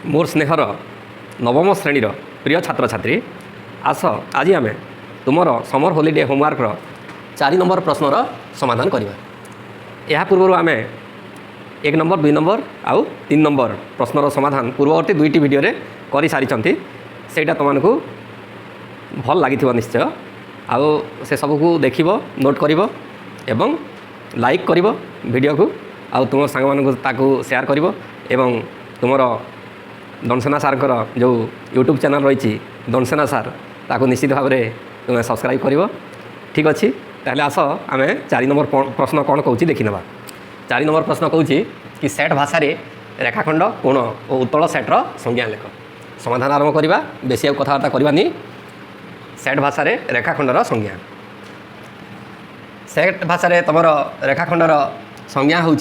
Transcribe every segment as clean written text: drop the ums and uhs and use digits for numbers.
मोर स्नेहर नवम श्रेणीर प्रिय छात्र छात्री आस आज आम तुमर समर हॉलिडे होमवर्कर 4 नंबर प्रश्नर समाधान करवा। यह पूर्व आम 1 नंबर 2 नंबर आउ 3 नंबर प्रश्नर समाधान पूर्ववर्ती 2टी वीडियो कर सारी से तुमको भल लगी निश्चय आउ से सबको देख नोट कर एवं लाइक कर वीडियो को आउ तुम सांग मानू शेयर कर एवं तुमर दंसेना सार जो यूट्यूब चैनल रही दंसेना सार ताको निश्चित भाव में तुम्हें सब्सक्राइब कर। ठीक अच्छे ताहले आस आम 4 नंबर प्रश्न कौन कौच देखी ना। 4 नंबर प्रश्न कौच कि सेट भाषा रेखाखंड कोण और उत्तल सेट्र संज्ञा लेख। समाधान आरंभ करवा बेसी कथबार्ता करवानी। सेट भाषा रेखाखंडर संज्ञा सेट भाषा तुम रेखाखंडर संज्ञा हूँ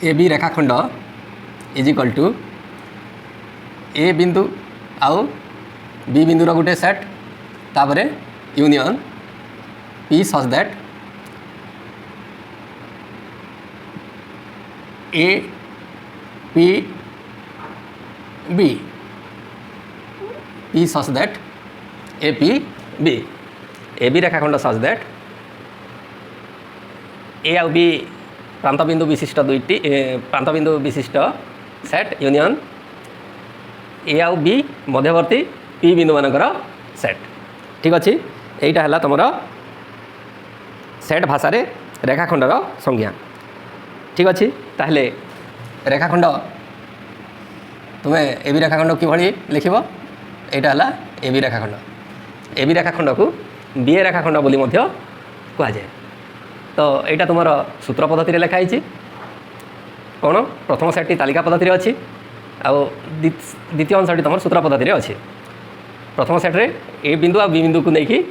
ए बी रेखाखंड इज इक्वल टू ए बिंदु आउ बी बिंदुर गोटे सेट तापर union P such that A P B P such that A P B A B रेखाखंड सच दैट ए आउ बी प्रांत बिंदु विशिष्ट दुईटी प्रांत बिंदु विशिष्ट सेट यूनियन ए आउ बी मध्यवर्ती पी बिंदु मानकर सेट। ठीक अच्छे यहीटा है तुम सेट भाषा रेखाखंडर संज्ञा। ठीक अच्छे ताहले रेखाखंड तुम्हें ए बी रेखाखंड किभली लिख यहाँ है ए बी रेखाखंड। ए बी रेखाखंड को बी ए रेखाखंड बोली मध्य कहुए। तो यहाँ तुम सूत्र पद्धति लिखाई कौन प्रथम सेट्टी तालिका पद्धति अच्छी आउ द्वितीय अंशटी तुम सूत्र पद्धति अच्छी। प्रथम सेट्रे ए बिंदु आ बी बिंदु को लेकिन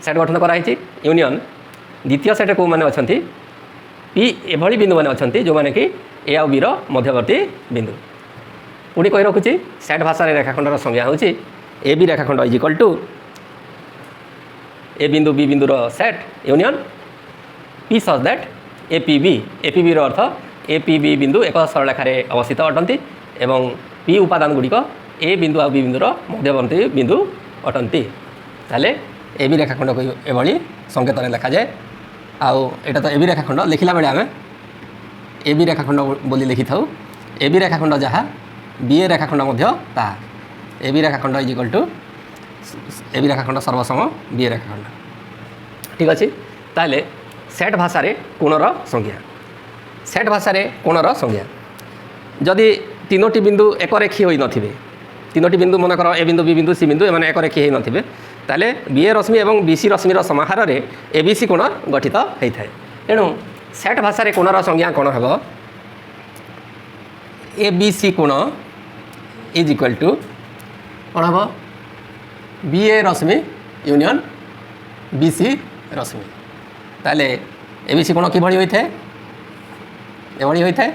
सेट गठन कराई यूनियन द्वितीय सेट्रे कौ मैंने अच्छा पी एभली बिंदु मैंने अच्छा जो मैंने कि ए आउ बी मध्यवर्ती बिंदु। पुणी कही रखुची सेट भाषा रेखाखंडर संज्ञा हूँ ए बी रेखाखंड इज इक्वल टू ए बिंदु बी बिंदुर set union P such that A P B अर्थ एपीबी बिंदु एक सरलरेखार अवस्थित अटंती एवं पी उपादान गुड़िक ए बिंदु आ बी बिंदुर मध्यवर्ती बिंदु अटंती। ताहले ए बी रेखाखंड को एभली संकेत लिखा जाए। आउ एटा तो ए बी रेखाखंड लिखला बेले आम ए बी रेखाखंड बोली लिखि थाउ। ए बी रेखाखंड जहाँ बी ए रेखाखंड मध्य ताहा ए बी रेखाखंड is equal to A B रेखाखंड सर्वसम बी ए रेखाखंड। ठीक अच्छे ताहले सेट भाषा कोणर संज्ञा। सेट भाषा कोणर संज्ञा जदि 3टी बिंदु एक रेखी होई नथिबे 3टी बिंदु मनकर ए बिंदु बी बिंदु सी बिंदु एमाने एक रेखी होई नथिबे ताले बी ए रश्मि एवं बी सी रश्मिर समाहार ए बी सी कोण गठित होता है। तेणु सेट भाषा कोणर संज्ञा कौन हम ए बी सी कोण इज इक्वल टू कौन हम बी ए रश्मि यूनियन बी सी रश्मि। ताले ए बी सी कोण किभली होता है एभली होता है।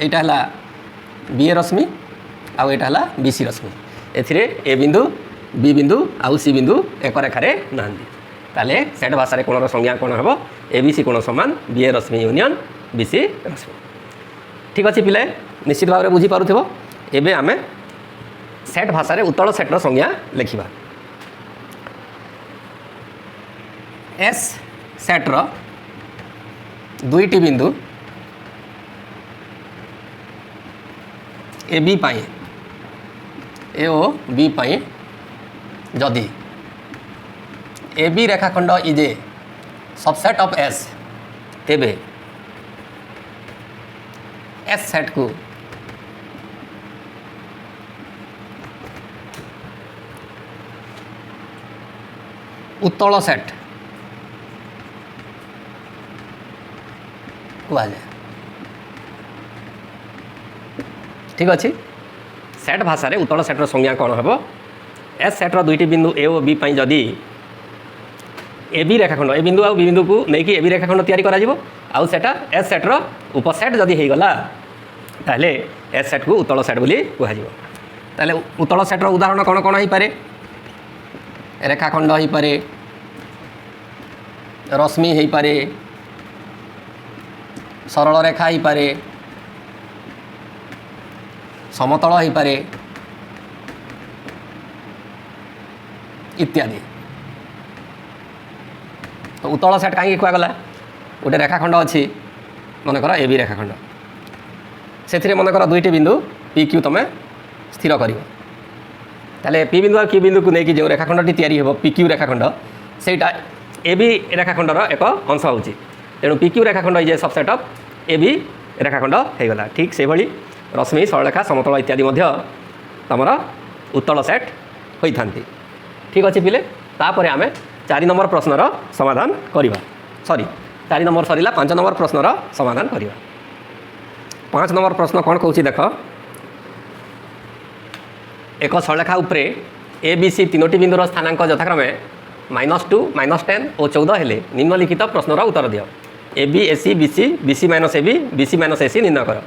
यहाँ है बी ए रश्मि आउ यहाँ है बी सी रश्मि एथिरे ए बिंदु बी बिंदु आउ सी बिंदु एक रेखार ना। ताले सेट भाषा कोणर संज्ञा कौन हम ए बी सी कोण समान बी ए रश्मि यूनियन बी सी रश्मि। ठीक अच्छे पिले निश्चित भाव में बुझीपार एवं आम सेट भाषा उत्तल सेट्र संज्ञा लिखा। एस सेट्र 2टी बिंदु A B pi A O B पाई जदि ए बी रेखाखंड is a subset of S तेबे एस सेट को उत्तल सेट कहुए। ठीक अच्छे सेट भाषा उत्तल सेट्र संज्ञा कौन हम एस सेट्र 2टी बिंदु ए और बी पाई जदि ए बी रेखाखंड ए बिंदु आ बी बिंदु को लेकिन ए बी रेखाखंड तैयारी करा जिवो आउ सेटा एस सेट्र उपसेट जदि हो गला ताहले एस सेट को उत्तल सेट बोली कहुजिवो। ताहले उत्तल सेट्र उदाहरण कौन कौन हो पारे रेखाखंड हो पारे रश्मि हो पारे सरल रेखा हो पारे समतल हो पारे इत्यादि। तो उत्तल सेट कहीं कहगला गोटे रेखाखंड अच्छी मनकर ए बी रेखाखंड से मनकर दुईटी बिंदु पी क्यू तुम स्थिर कर ताले पी बिंदु और क्यू बिंदु को लेकिन जो रेखाखंडी या पी क्यू रेखाखंड सेटा ए बी रेखाखंडर एक अंश हो तेणु पी क्यू रेखाखंड is a subset of A B रेखाखंड होगला। ठीक से भाई रश्मि सरलरेखा समतल इत्यादि तुम उत्तल सेट होता। ठीक अच्छे पिले तापर आम 4 नंबर प्रश्नर समाधान करवा। सॉरी 4 नंबर सरला 5 नंबर प्रश्नर समाधान करवा। 5 नंबर प्रश्न कौन कौन देख एक सरलरेखा उपरे ए बी सी तीनोटी बिंदुर स्थानांक यथाक्रमे -2 -10 और 14 हेले निम्नलिखित प्रश्नर उत्तर दियो। A B A C B C B C minus A B C minus A C निर्णय कर।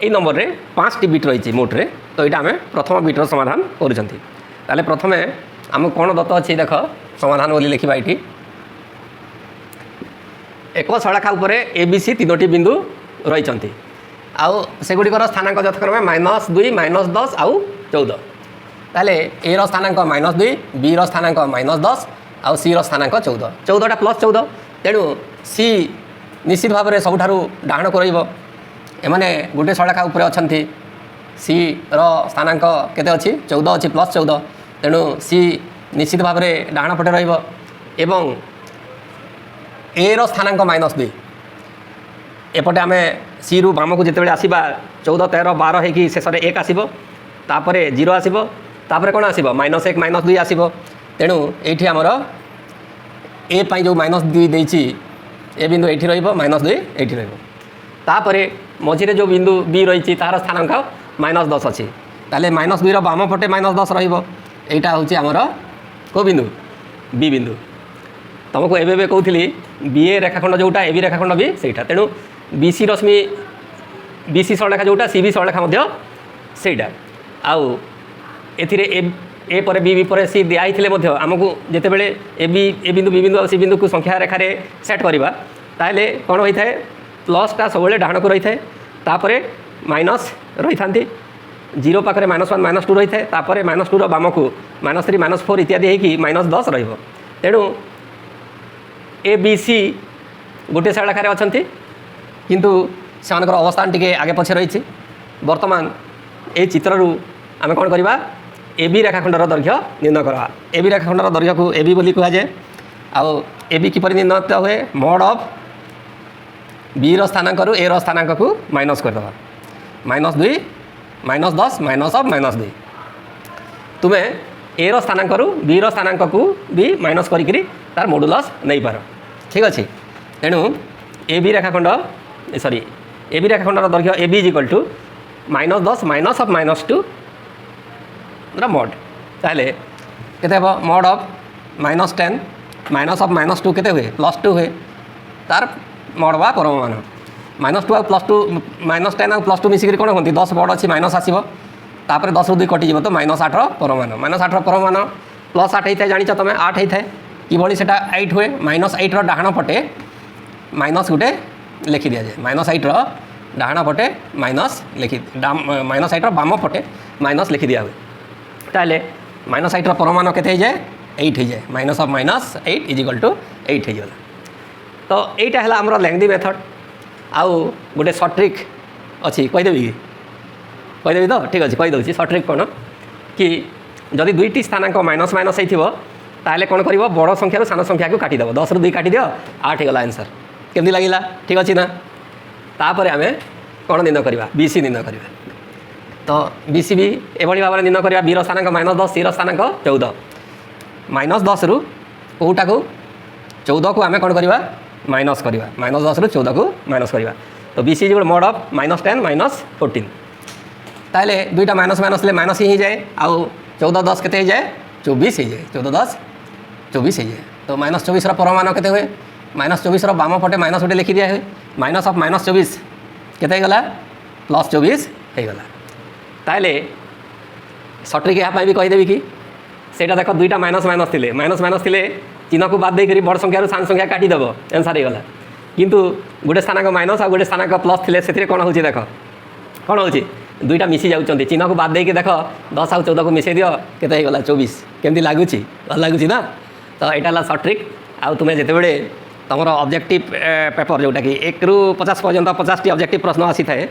यही नंबर रे 5टी बिट रही मोट्रे तो यहाँ आम प्रथम बिट्र समाधान करें। प्रथम आम कौन दत्त अच्छी देख समाधान बोली लिखा ये एक सरलरेखा उपरे ए बी सी तीनोटी बिंदु रही आउ सेगुड़िकर स्थानांक यथाक्रमे -2 -10 आउ 14 ताले ए रो स्थानांक -2 बी रो स्थानांक -10 आउ सी रो स्थानांक 14 14टा +14 तेणु सी निश्चित भाव में सबुठारु डाहण कर एमाने गोटे सरलरेखा उपरे अछंती सी रो स्थानांक केते अछि 14 अछि +14 तेणु सी निश्चित भाव में डाहण पटे रहिबो एवं ए रो स्थानांक -2 एपटे आम सी रु बाम को जिते आसवा 14 13 12 होगी शेष में 1 आसब तापर 0 आसब तापर कौन आसब -1 -2 आसब तेणु ये आमर ए पाई जो -2 देती ए बिंदु ये -2 ये तापर मझे जो बिंदु बी रही तार स्थानांक -10 अच्छी ताले -2 रो बाम पटे -10 रहीटा हूँ आमर को बिंदु बी बिंदु तुमको एवं कहती बी ए रेखाखंड जोटा ए बी रेखाखंड भी सहीटा तेणु बी सी रश्मि बी सी सरलरेखा जोटा सी बी सरलरेखा सेटा आउ ए पर बी पर सी दिखाई आमको जिते बड़े ए बिंदु बी बिंदु और सी बिंदु को संख्या रेखार सेट करवा ताहले कौन होता है प्लसटा सब डाण को रही है तापर माइनस रही था 0 पाखे -1 -2 रही है तापर -2 बाम को -3 -4 इत्यादि होगी -10 रेणु ए बी सी गोटे सरलरेखार अच्छा किंतु से अवस्थान टी आगे पछे रही बर्तमान ये चित्रु आम कौन करवा ए बी रेखाखंडर दैर्घ्य निर्णय करवा। ए बी रेखाखंडर दैर्घ्य को ए बी बोली कहुए आउ ए बी किपर निर्णय हुए मॉड ऑफ बी रो स्थानांक रु ए रो स्थानांक को माइनस करदे -2 -10 माइनस ऑफ -2 तुम्हें ए रो स्थानांक रु बी रो स्थानांक को भी माइनस करी तार मॉडुलस नहीं पार। ठीक अच्छे तेणु ए बी रेखाखंड सॉरी ए बी रेखाखंडर दैर्घ्य A B is equal to -10 minus of -2 mod ताहले केते हेबो मॉड ऑफ -10 माइनस ऑफ -2 केते हुए +2 हुए तार मॉड बा परमान -2 आ +2 -10 आ +2 मिसिक कौन होती 10 बड़ अच्छी माइनस आसो तापर 10 रु 2 कटिज तो -8 परमान -8 परमान +8 होता है जाच तुम 8 होता है कि से 8 हुए -8 डाहाण पटे माइनस गोटे लिखि दि जाए -8 डाहाण पटे माइनस लिखि -8 बाम पटे माइनस लिखि दिया हुए ताहले -8 परमान केते जाए 8 हो जाए minus of -8 is equal to 8 हो गला। तो यहीटा है आमर लेंथी मेथड आउ गोटे सर्ट ट्रिक अच्छी कहीदेवी कहीदेवी तो ठीक अच्छे कहीदे सर्ट ट्रिक कौन कि जदि दुईटी स्थानांक माइनस माइनस हो ताहले कौन कर बड़ संख्या सान संख्या को काटिदेव 10 रु 2 काटिद 8 होगा आंसर केमती लगे ठीक अच्छे ना। तापर आम कौन निर्णय करवा बी सी निर्णय करवा तो बी सी भी एभली भाव में निर्णय करवा बी स्थानांक -10 सी स्थानांक 14 -10 रु कौटा को 14 को आम कौन करवा माइनस करवा -10 रु 14 को माइनस करवा तो B C is mod of -10 -14 ताहले दुईटा माइनस माइनस ले माइनस ही जाए आउ 14 10 केते जाए 24 हो जाए 14 10 24 हो जाए तो -24 परमान केते हुए -24 बाम पटे माइनस गोटे लिखि दिया हुए माइनस ऑफ -24 केते गला +24 हो गला। ताहले सट्रिक यहाँ भी कहीदेवी कि सेटा देख दुईटा माइनस माइनस थे माइनस माइनस थे चिन्ह को बाद देकर बड़ संख्या सान संख्या काटिदेव आंसर हो गला किंतु गोटे स्थानांक माइनस आ गोटे स्थानांक प्लस थे से कौन हो देख कौन हो दुईटा मिसी जाऊँच चिन्ह को बाद देकी देख 10 आउ 14 को मिसई दियो केते गला 24 केमती लगुच भल लगुच ना। तो यहाँ सर्ट ट्रिक आउ तुम्हें जितेबले तुम ऑब्जेक्टिव पेपर जोटा कि 1 ରୁ 50 पर्यंत 50 टी ऑब्जेक्टिव प्रश्न आसी थाए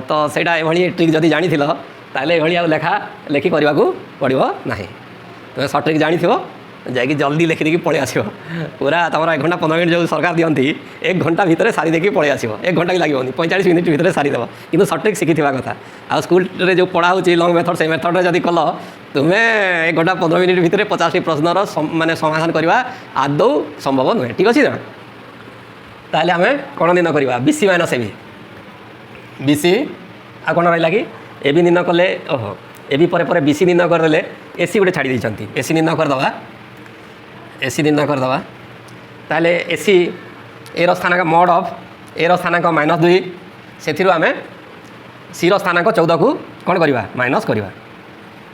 तो सेटा एभली ट्रिक जदि जानी ताले एभली आ लेखा लेखि करने को पड़ो ना। तुम्हें सर्ट ट्रिक जानी जाकि जल्दी लेखि देखिए पलि आस पूरा तुम 1 घंटा 15 मिनट जो सरकार दिखती 1 घंटा भितर सारी देखिए पलि आस 1 घंटा भी लगे 45 मिनट भितर सारीदेव कि सर्ट ट्रिक शिखी कथा आ स्कूल जो पढ़ा हो लंग मेथड से मेथड जब कल तुम्हें 1 घंटा 15 मिनट भितर 50 टी प्रश्नर माने समाधान करवा आदौ संभव नुहे। ठीक अच्छे ना ताहले आम कौन निर्णय करवा बीसी माइनस एबी बीसी आ कौन रहा कि एबी निर्णय कले ओहो एबी पर बीसी निर्णय करदे एसी गोटे छाड़ी देती एसी निर्णय करदे एसी निर्णय करदे ताहले AC A स्थानांक mod of A स्थानांक -2 से आम सी स्थानांक 14 को कौन करवा माइनस करवा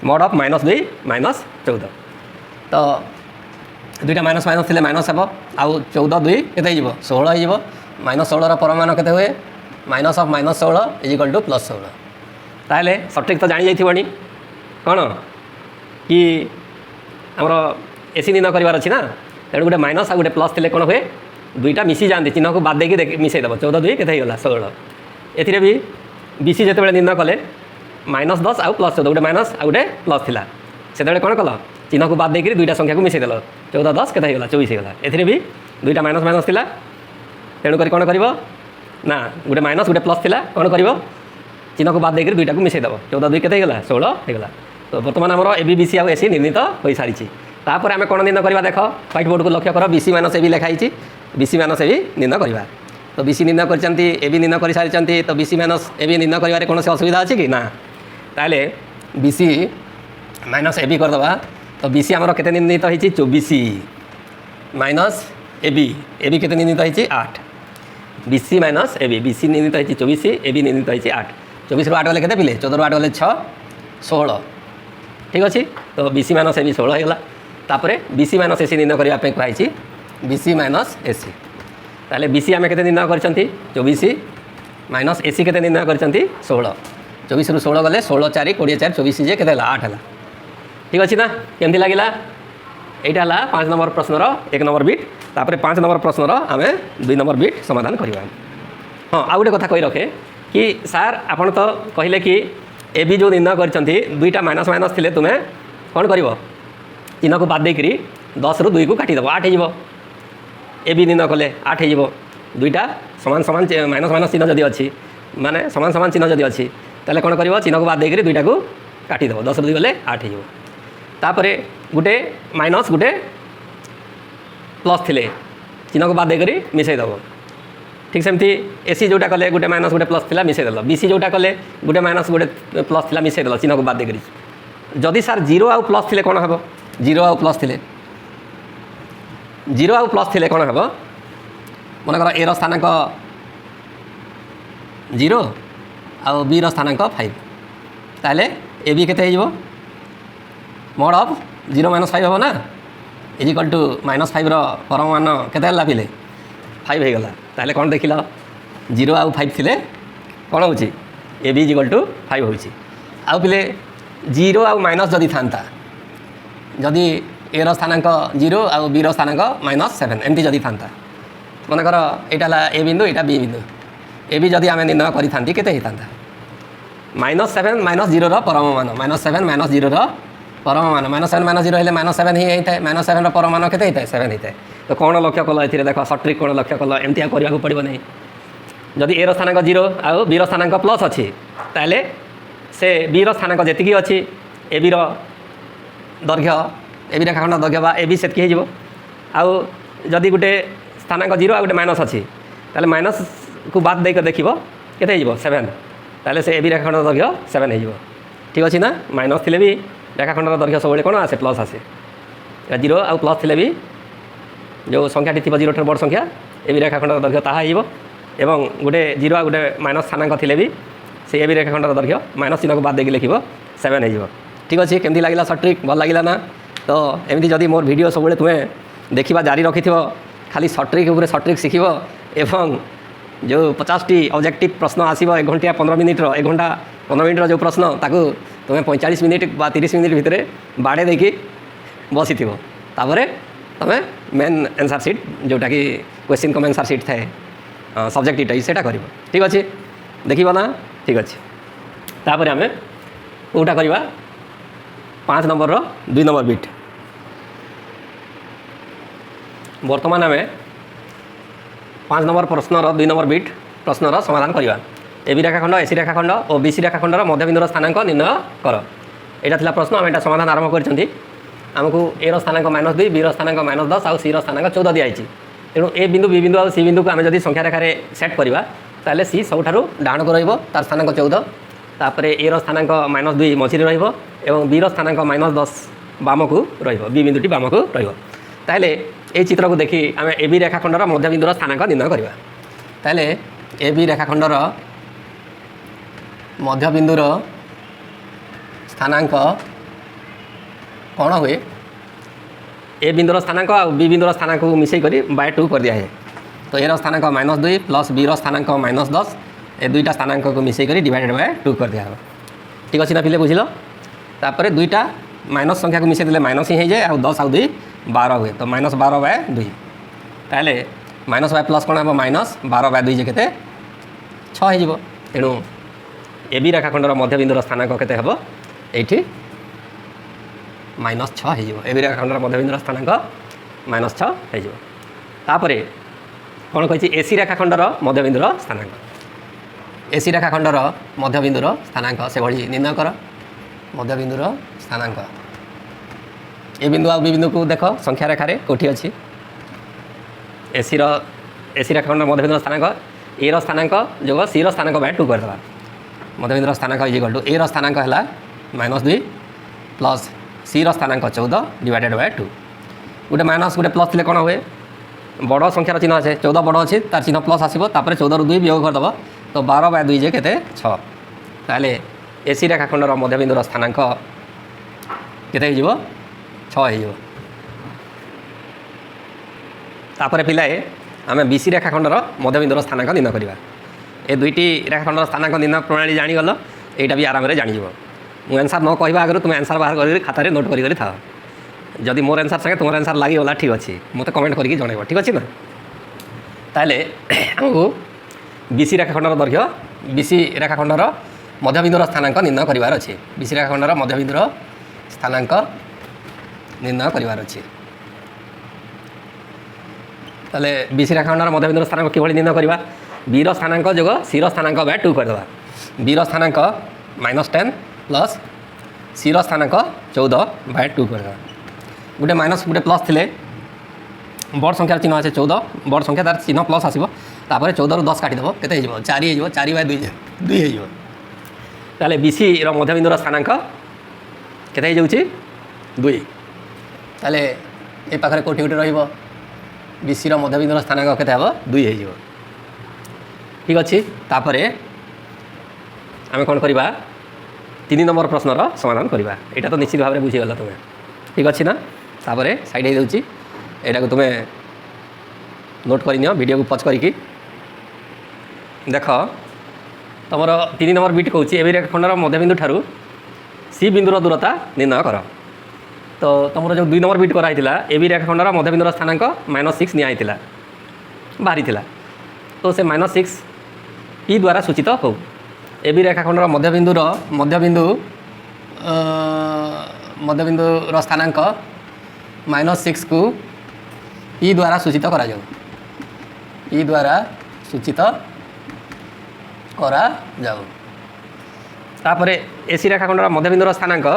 मॉड ऑफ -2 -14 तो दुईटा माइनस माइनस थे माइनस हे आउ 14 2 के 16 हो -16 परमान के हुए minus of -16 is equal to +16 ताहले सटीक तो जानी जाइए कौन कि आमर एसी निर्णय करार अच्छी ना तेणु गोटे माइनस आ गोटे प्लस थे कौन हुए दुईटा मिसी जाती चिन्ह को बाद देकी मिसईदेव 14 2 के 16 एथिरे भी बीसी जिते निर्णय कले -10 आउ +14 गोटे माइनस आ गोटे प्लस थिला से कौन कल चिन्ह को बाद देकर दुईटा संख्या को मिसईदेल 14 10 के 24 होगा एथिरे भी दुईटा माइनस माइनस थिला तेणुक कौन कर ना गोटे माइनस गोटे प्लस थिला कौन कर चिन्ह को बाद देकर दुईटा को मिसईदेव 14 2 के 16 होगा। तो बर्तमान आमर एबी बीसी आउ एसी निर्णीत हो सारी तापर आम कौन निर्णय करवा देख व्हाइट बोर्ड को लक्ष्य कर बीसी माइनस एबी लिखाई बीसी माइनस एबी निर्णय करवा तो बीसी निर्णय कर एबी निर्णय कर सारी तो बीसी माइनस एबी निर्णय कर कौन असुविधा अच्छी कि ना ताहले बीसी माइनस एबी करदे तो बीसी आमर केते निर्णीत होती 24 माइनस एबी एबी केते निर्णीत होती 8 बीसी माइनस एबी बीसी निर्णीत होती 24 एबी निर्णीत होती 8 24 ରୁ 8 गले केते पिले 14 ରୁ 8 गले 6 16 ठीक अच्छे। तो बीसी माइनस एबी 16 होगा तापर बीसी माइनस एसी निर्णय करने कहुई बीसी माइनस एसी ताहले बीसी आम के निर्णय कर 24 माइनस एसी के निर्णय कर 16 24 ରୁ 16 गले 16 4 20 4 24 जे के 8 है ठीक अच्छे ना केमती लगे यहाँ 5 नंबर प्रश्नर 1 नंबर बिट तापर 5 नंबर प्रश्नर आम 2 नंबर बिट समाधान करवा। हाँ आउ गोटे कथा कही रखे कि सार आपन तो कहले कि एबी जो निर्णय कर दुईटा माइनस माइनस थे तुम्हें कौन कर चिन्ह को बाद देकरी 10 ରୁ 2 को काटिदेव 8 हो एबी निर्णय कले 8 हो दुईटा सामान सामान माइनस माइनस चिन्ह जदि अच्छी माने सामान सामान चिन्ह जदि अच्छी ताले कौन कर चिन्ह को बाद देकरी दुईटा को काटिदेव 10 ରୁ 2 गले 8 हो तापर गोटे माइनस गोटे प्लस थे चिन्ह को बाद देकर मिसईदेव ठीक सेमती एसी जोटा कले गोटे माइनस गोटे प्लस था मिसईदेल बीसी जोटा कले गोटे माइनस गोटे प्लस था मिसईदेल चिन्ह को बाद देकर जदि सार 0 आउ प्लस थे कौन हम 0 आउ प्लस थे 0 आउ प्लस थे कौन हम मनकर ए स्थानांक 0 आउ बी स्थानांक 5 ताहले ए बी केते हो मॉड ऑफ 0 - 5 हम ना इज इक्वल टू -5 परमान केते पिले 5 हो गला ताहले कौन देख 0 आउ 5 थे कौन हो A B is equal to 5 हो आउ पिले 0 आउ माइनस जदि था जदि ए स्थानांक 0 आउ बी स्थानांक -7 एमती जदि था मनकर यहाँ ए बिंदु यहाँ बी बिंदु ए बी जदि आम निर्णय करी केते होता -7 -0 परमान -7 -0 परमान -7 -0 हेल्ले -7 ही होता है -7 परमान केते होता है 7 होता है। तो कौन लक्ष्य कल ये देख सट्रिक कौन लक्ष्य कल एमती करने पड़ो नहीं जदि ए स्थानांक 0 आउ बी स्थानांक प्लस अच्छी ताहले से बी स्थानांक जी अच्छी ए बी दैर्घ्य ए बी रेखाखंड दैर्घ्य बा ए बी से आउ जदि गोटे स्थानांक 0 आ गोटे माइनस अच्छी ताहले माइनस को बाद देकर देखिए केते 7 ताहले से ए बी रेखाखंड दैर्घ्य 7 हो ठीक अच्छे ना माइनस थे भी रेखाखंडर दैर्घ्य सब कौन आसे प्लस आसे 0 आउ प्लस थे भी जो संख्याटी थी 0 ठार बड़ संख्या ए बी रेखाखंडर दैर्घ्य ताहा एवं गोटे 0 आ गोटे माइनस स्थानांक थे भी से ए बी रेखाखंडर दैर्घ्य माइनस चिन्ह को बाद देकी लिख 7 हो ठीक अच्छे। केमती लगे सट्रिक भल लगे ना तो एमती जदि मोर वीडियो सब तुम्हें देखा जारी रखि खाली सट्रिक उपर सट्रिक शिख एवं जो 50 टी ऑब्जेक्टिव प्रश्न आसो 1 घंटा 15 मिनिट्र 1 घंटा 15 मिनिट्र जो प्रश्न ताकू तुम्हें 45 मिनिट बा 30 मिनिट भितर बाड़े देकी बसी थी तुम्हें मेन आंसर सीट जोटा कि क्वेश्चन कम आंसर सीट थाए सब्जेक्ट इटा सेटा कर ठीक अच्छे देखा ना ठीक अच्छे तापर आम कौटा करवा 5 नंबर 2 नंबर बिट बर्तमान आम 5 नंबर प्रश्नर 2 नंबर बिट प्रश्नर समाधान करवा एबी रेखाखंड एसी रेखाखंड और बीसी रेखाखंडर मध्यबिंदुर स्थानांक निर्णय कर यहाँ था प्रश्न आम एटा समाधान आरंभ कर आमको ए स्थानांक -2 बी स्थानांक -10 आउ सी स्थानांक 14 दिखाई तेणु ए बिंदु बी बिंदु और सी बिंदु को आम जब संख्या रेखार सेट करवा ताले सी सबुठारु डाण को तार स्थानांक 14 तापर ए स्थानांक -2 मझे और बी स्थानांक -10 बाम को बी बिंदुटी बाम को ताले ये चित्र को देखी आम ए बी रेखाखंडर मध्यबिंदुर स्थानांक निर्णय करवा ताले ए बी रेखाखंडर मध्यबिंदुर स्थानांक कौन हुए ए बिंदुर स्थानांक आ बी बिंदुर स्थानांक को मिसई करी बाय 2 कर दिया है तो ए स्थानांक -2 प्लस बी स्थानांक -10 ए दुईटा स्थानांक को मिसई करी डिवाइडेड बाय 2 कर दिया ठीक अच्छे ना पिले बुझल तापर दुईटा माइनस संख्या को मिसई देले माइनस ही जाए और 10 आउ 2 12 हुए तो -12/2 ताले माइनस बाय प्लस कौन हम -12/2 जे केते 6 हो तेणु ए बी रेखाखंडर मध्यबिंदुर स्थानांक केते हम ये -6 हो ए बी रेखाखंडर मध्यबिंदुर स्थानांक -6 होपर कौन कही एसी रेखाखंडर मध्यबिंदुर स्थानांक एसी रेखाखंडर मध्यबिंदुर स्थानांक से भली निर्णय कर मध्यबिंदुर स्थानांक ए बिंदु आ बी बिंदु को देख संख्या रेखार कौटी अच्छी एसी रेखाखंडर मध्यबिंदुर स्थानांक ए स्थानांक जो सी स्थानांक बाय 2 करदे मध्यबिंदुर स्थानांक इक्वल टू ए स्थानांक है -2 प्लस सी स्थानांक 14 डिवाइडेड बाय 2 गोटे माइनस गोटे प्लस थे कौन हुए बड़ संख्यार चिन्ह अच्छे 14 बड़ अच्छी तार चिन्ह प्लस आसो 14 रू 2 वियोग करदेव तो 12/2 जे केते 6 ताले एसी रेखाखंडर मध्यबिंदुर स्थानांक केते हो 6 हो तापर पिलाए आम बीसी रेखाखंडर मध्यबिंदुर स्थानांक निर्णय करवा ए दुईटी रेखाखंडर स्थानांक निर्णय प्रणाली जानीगल यहाँ भी आराम से जान मुझे आंसर न कहवा आगे तुम आंसर बाहर कर खातार नोट कर था जदि मोर आंसर संगे तुम आंसर लगिगला ठीक अच्छे मत कमेंट करके जनइब ठीक अच्छे ना ताले आमको बीसी रेखाखंडर दैर्घ्य बीसी रेखाखंडर मध्यबिंदुर स्थानांक निर्णय करार अच्छे बीसी रेखाखंडर मध्यबिंदुर स्थानांक निर्णय करार अच्छे ताले बीसी रेखाखंडर मध्यबिंदुर स्थानांक किभली निर्णय करवा बीर स्थानांक जोग सी स्थानांक बाय 2 करदे बीर स्थानांक -10 प्लस सी स्थानांक 14/2 करदे गोटे माइनस गोटे प्लस थे बड़ संख्यार चिन्ह अच्छे 14 बड़ संख्या तार चिन्ह प्लस आसो 14 रू 10 काटिदेव केते हो 4 हो 4/2 हो ताले बीसी मध्यबिंदुर स्थानांक केते हो 2 ताले ए पाखरे कोठी गोटे रहिबो बीसी मध्यबिंदुर स्थानांक केते हो 2 हो ठीक अच्छे तापर आम कौन करवा 3 नंबर प्रश्नर समाधान करवा यहाँ तो निश्चित भाव में बुझीगल तुम्हें ठीक अच्छे ना तापर साइड हो यहाँ को तुम्हें नोट कर वीडियो को पच करके देख तुम 3 नंबर बिट कौच ए रेखाखंडर मध्यबिंदु ठारू सी बिंदुर दूरता निर्णय कर तो तुम जो 2 नंबर बिट कराई ए रेखाखंडर मध्यबिंदुर स्थानांक -6 निया बाहरी तो से -6 ई द्वारा सूचित हो ए रेखाखंडर मध्यबिंदुर स्थानांक -6 को ई द्वारा सूचित करा जाऊ ई द्वारा सूचित करा जाऊ तापर एसी रेखाखंडर मध्यबिंदुर स्थानांक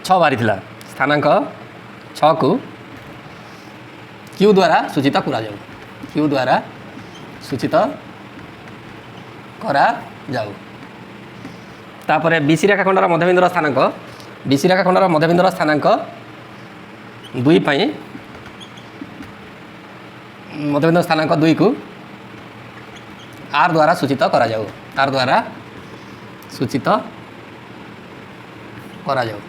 6 बाहरी स्थानांक 6 को क्यू द्वारा सूचित करा जाऊ क्यू द्वारा सूचित करा जाऊ तापर बीसी रेखाखंडर मध्यबिंदुर स्थानांक बीसी रेखाखंडर मध्यबिंदुर स्थानांक 2 पाई मध्यबिंदुर स्थानांक 2 को आर द्वारा सूचित करा जाऊ आर द्वारा सूचित करा जाऊ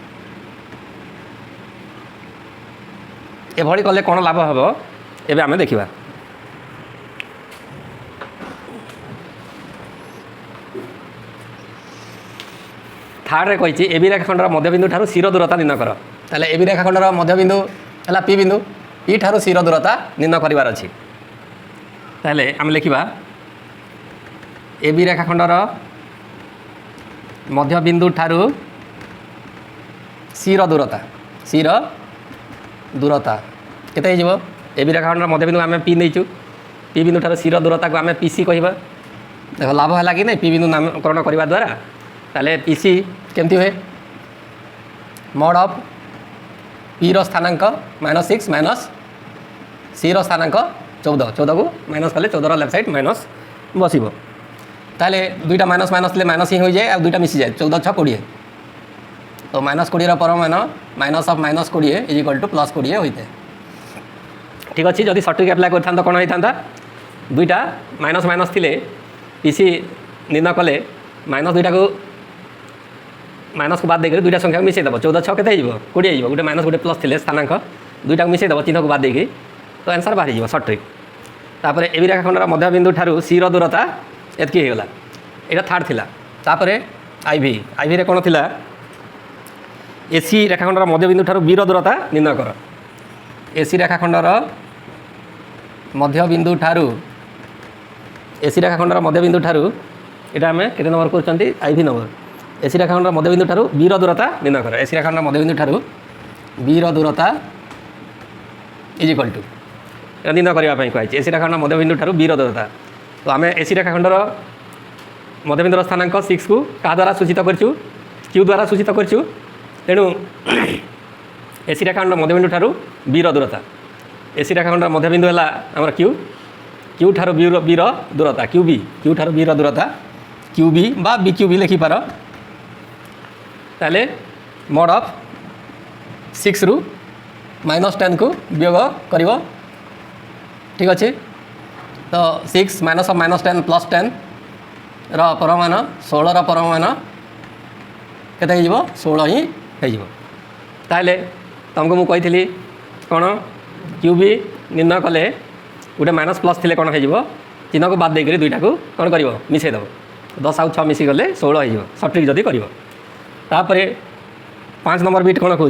एभली कले कौन लाभ हम एबे आमे देखिबा थार्ड कही ए बी रेखाखंडर मध्यबिंदु ठारू सी दूरता निर्णय कर ताले ए बी रेखाखंडर मध्यबिंदु है पी बिंदु पी ठारू सी दूरता निर्णय करार अच्छी ताले आम लिखा ए बी रेखाखंडर मध्यबिंदु ठारू सी दूरता सी दूरता केते हो ए बी रेखाखंडर मध्यबिंदु आम पी नहीं पी बिंदु ठारू सी दूरता को आम पी सी कह देख लाभ है कि नहीं पी बिंदु नामकरण करने द्वारा ताले पी सी केमती हुए मॉड ऑफ पी स्थानांक -6 माइनस सी स्थानांक 14 14 को माइनस कले 14 लेफ्ट साइड माइनस बस ताले दुईटा माइनस माइनस ले माइनस ही हो जाए और दुईटा मिसी जाए 14 6 20 तो -20 परमान minus of -20 is equal to +20 होते ठीक अच्छे जदि सठिक एप्लाय करता कौन होता दुईटा माइनस माइनस थिले पीसी निर्णय कले माइनस दुईटा को माइनस को बाद देकर दुईटा संख्या को मिसेदेव 14 6 के 20 गोटे माइनस गोटे प्लस थे स्थानांक दुईटा को मिसेदेव चिन्ह को बाद देकी तो आंसर बाहरी सठिक तापर ए बी रेखाखंडर मध्यबिंदु ठारू सी दूरता एतकी होगला यहाँ थार्ड थिला तापर आईवी रे कौन थिला एसी रेखाखंडर मध्यबिंदु ठारू बी दूरता निर्णय कर एसी रेखाखंडर मध्यबिंदु ठारू एसी रेखाखंडर मध्यबिंदु ठारू यहाँ आम के नंबर कर आईवी नंबर एसी रेखाखंडर मध्यबिंदु ठारू बी दूरता निर्णय कर एसी रेखाखंडर मध्यबिंदु ठारू बी दूरता इज इक्वल टू निर्णय करने कहुई एसी रेखाखंडर मध्यबिंदु ठारू बी दूरता तो आम एसी रेखाखंडर मध्यबिंदुर स्थानांक 6 को क्या द्वारा सूचित करूँ क्यू द्वारा सूचित करूँ तेणु एसी रेखाखंडर मध्यबिंदु ठारू बी दूरता एसी रेखाखंडर मध्यबिंदु है आम क्यू ठारू बी दूरता क्यू ठारू बी दूरता क्यू बी बा बी क्यू बी लिखिपार ताले मॉड ऑफ 6 रु -10 को वियोग कर ठीक अच्छे तो 6 minus of -10 plus 10 Parman 16 Parman केते हो 16 ही हो ताले तुमको मुझे कही कौन क्यू बी निर्णय कले गोटे माइनस प्लस थी कौन हो चिन्ह को बाद देकर दुईटा को कौन कर मिसेदेव 10 आउ 6 मिसिगले 16 हो सठिक जदि कर 5 नंबर बिट कौन कहूँ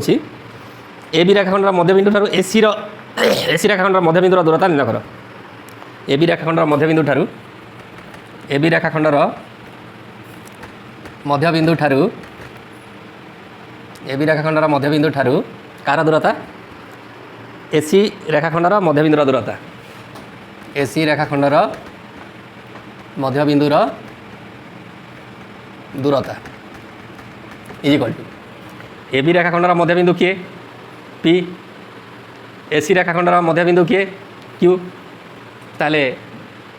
ए बी रेखाखंडर मध्यबिंदु ठारू एसी रेखाखंडर मध्यबिंदुर दूरता निर्णय कर ए बी रेखाखंडर मध्यबिंदु ठारू ए बी रेखाखंडर मध्यबिंदु ठारू ए बी रेखाखंडर मध्यबिंदु ठारू कार दूरता एसी रेखाखंडर मध्यबिंदुर दूरता एसी रेखाखंडर मध्यबिंदुर दूरता is equal to A B रेखाखंडर मध्यबिंदु किए पी एसी रेखाखंडर मध्यबिंदु किए क्यू ताले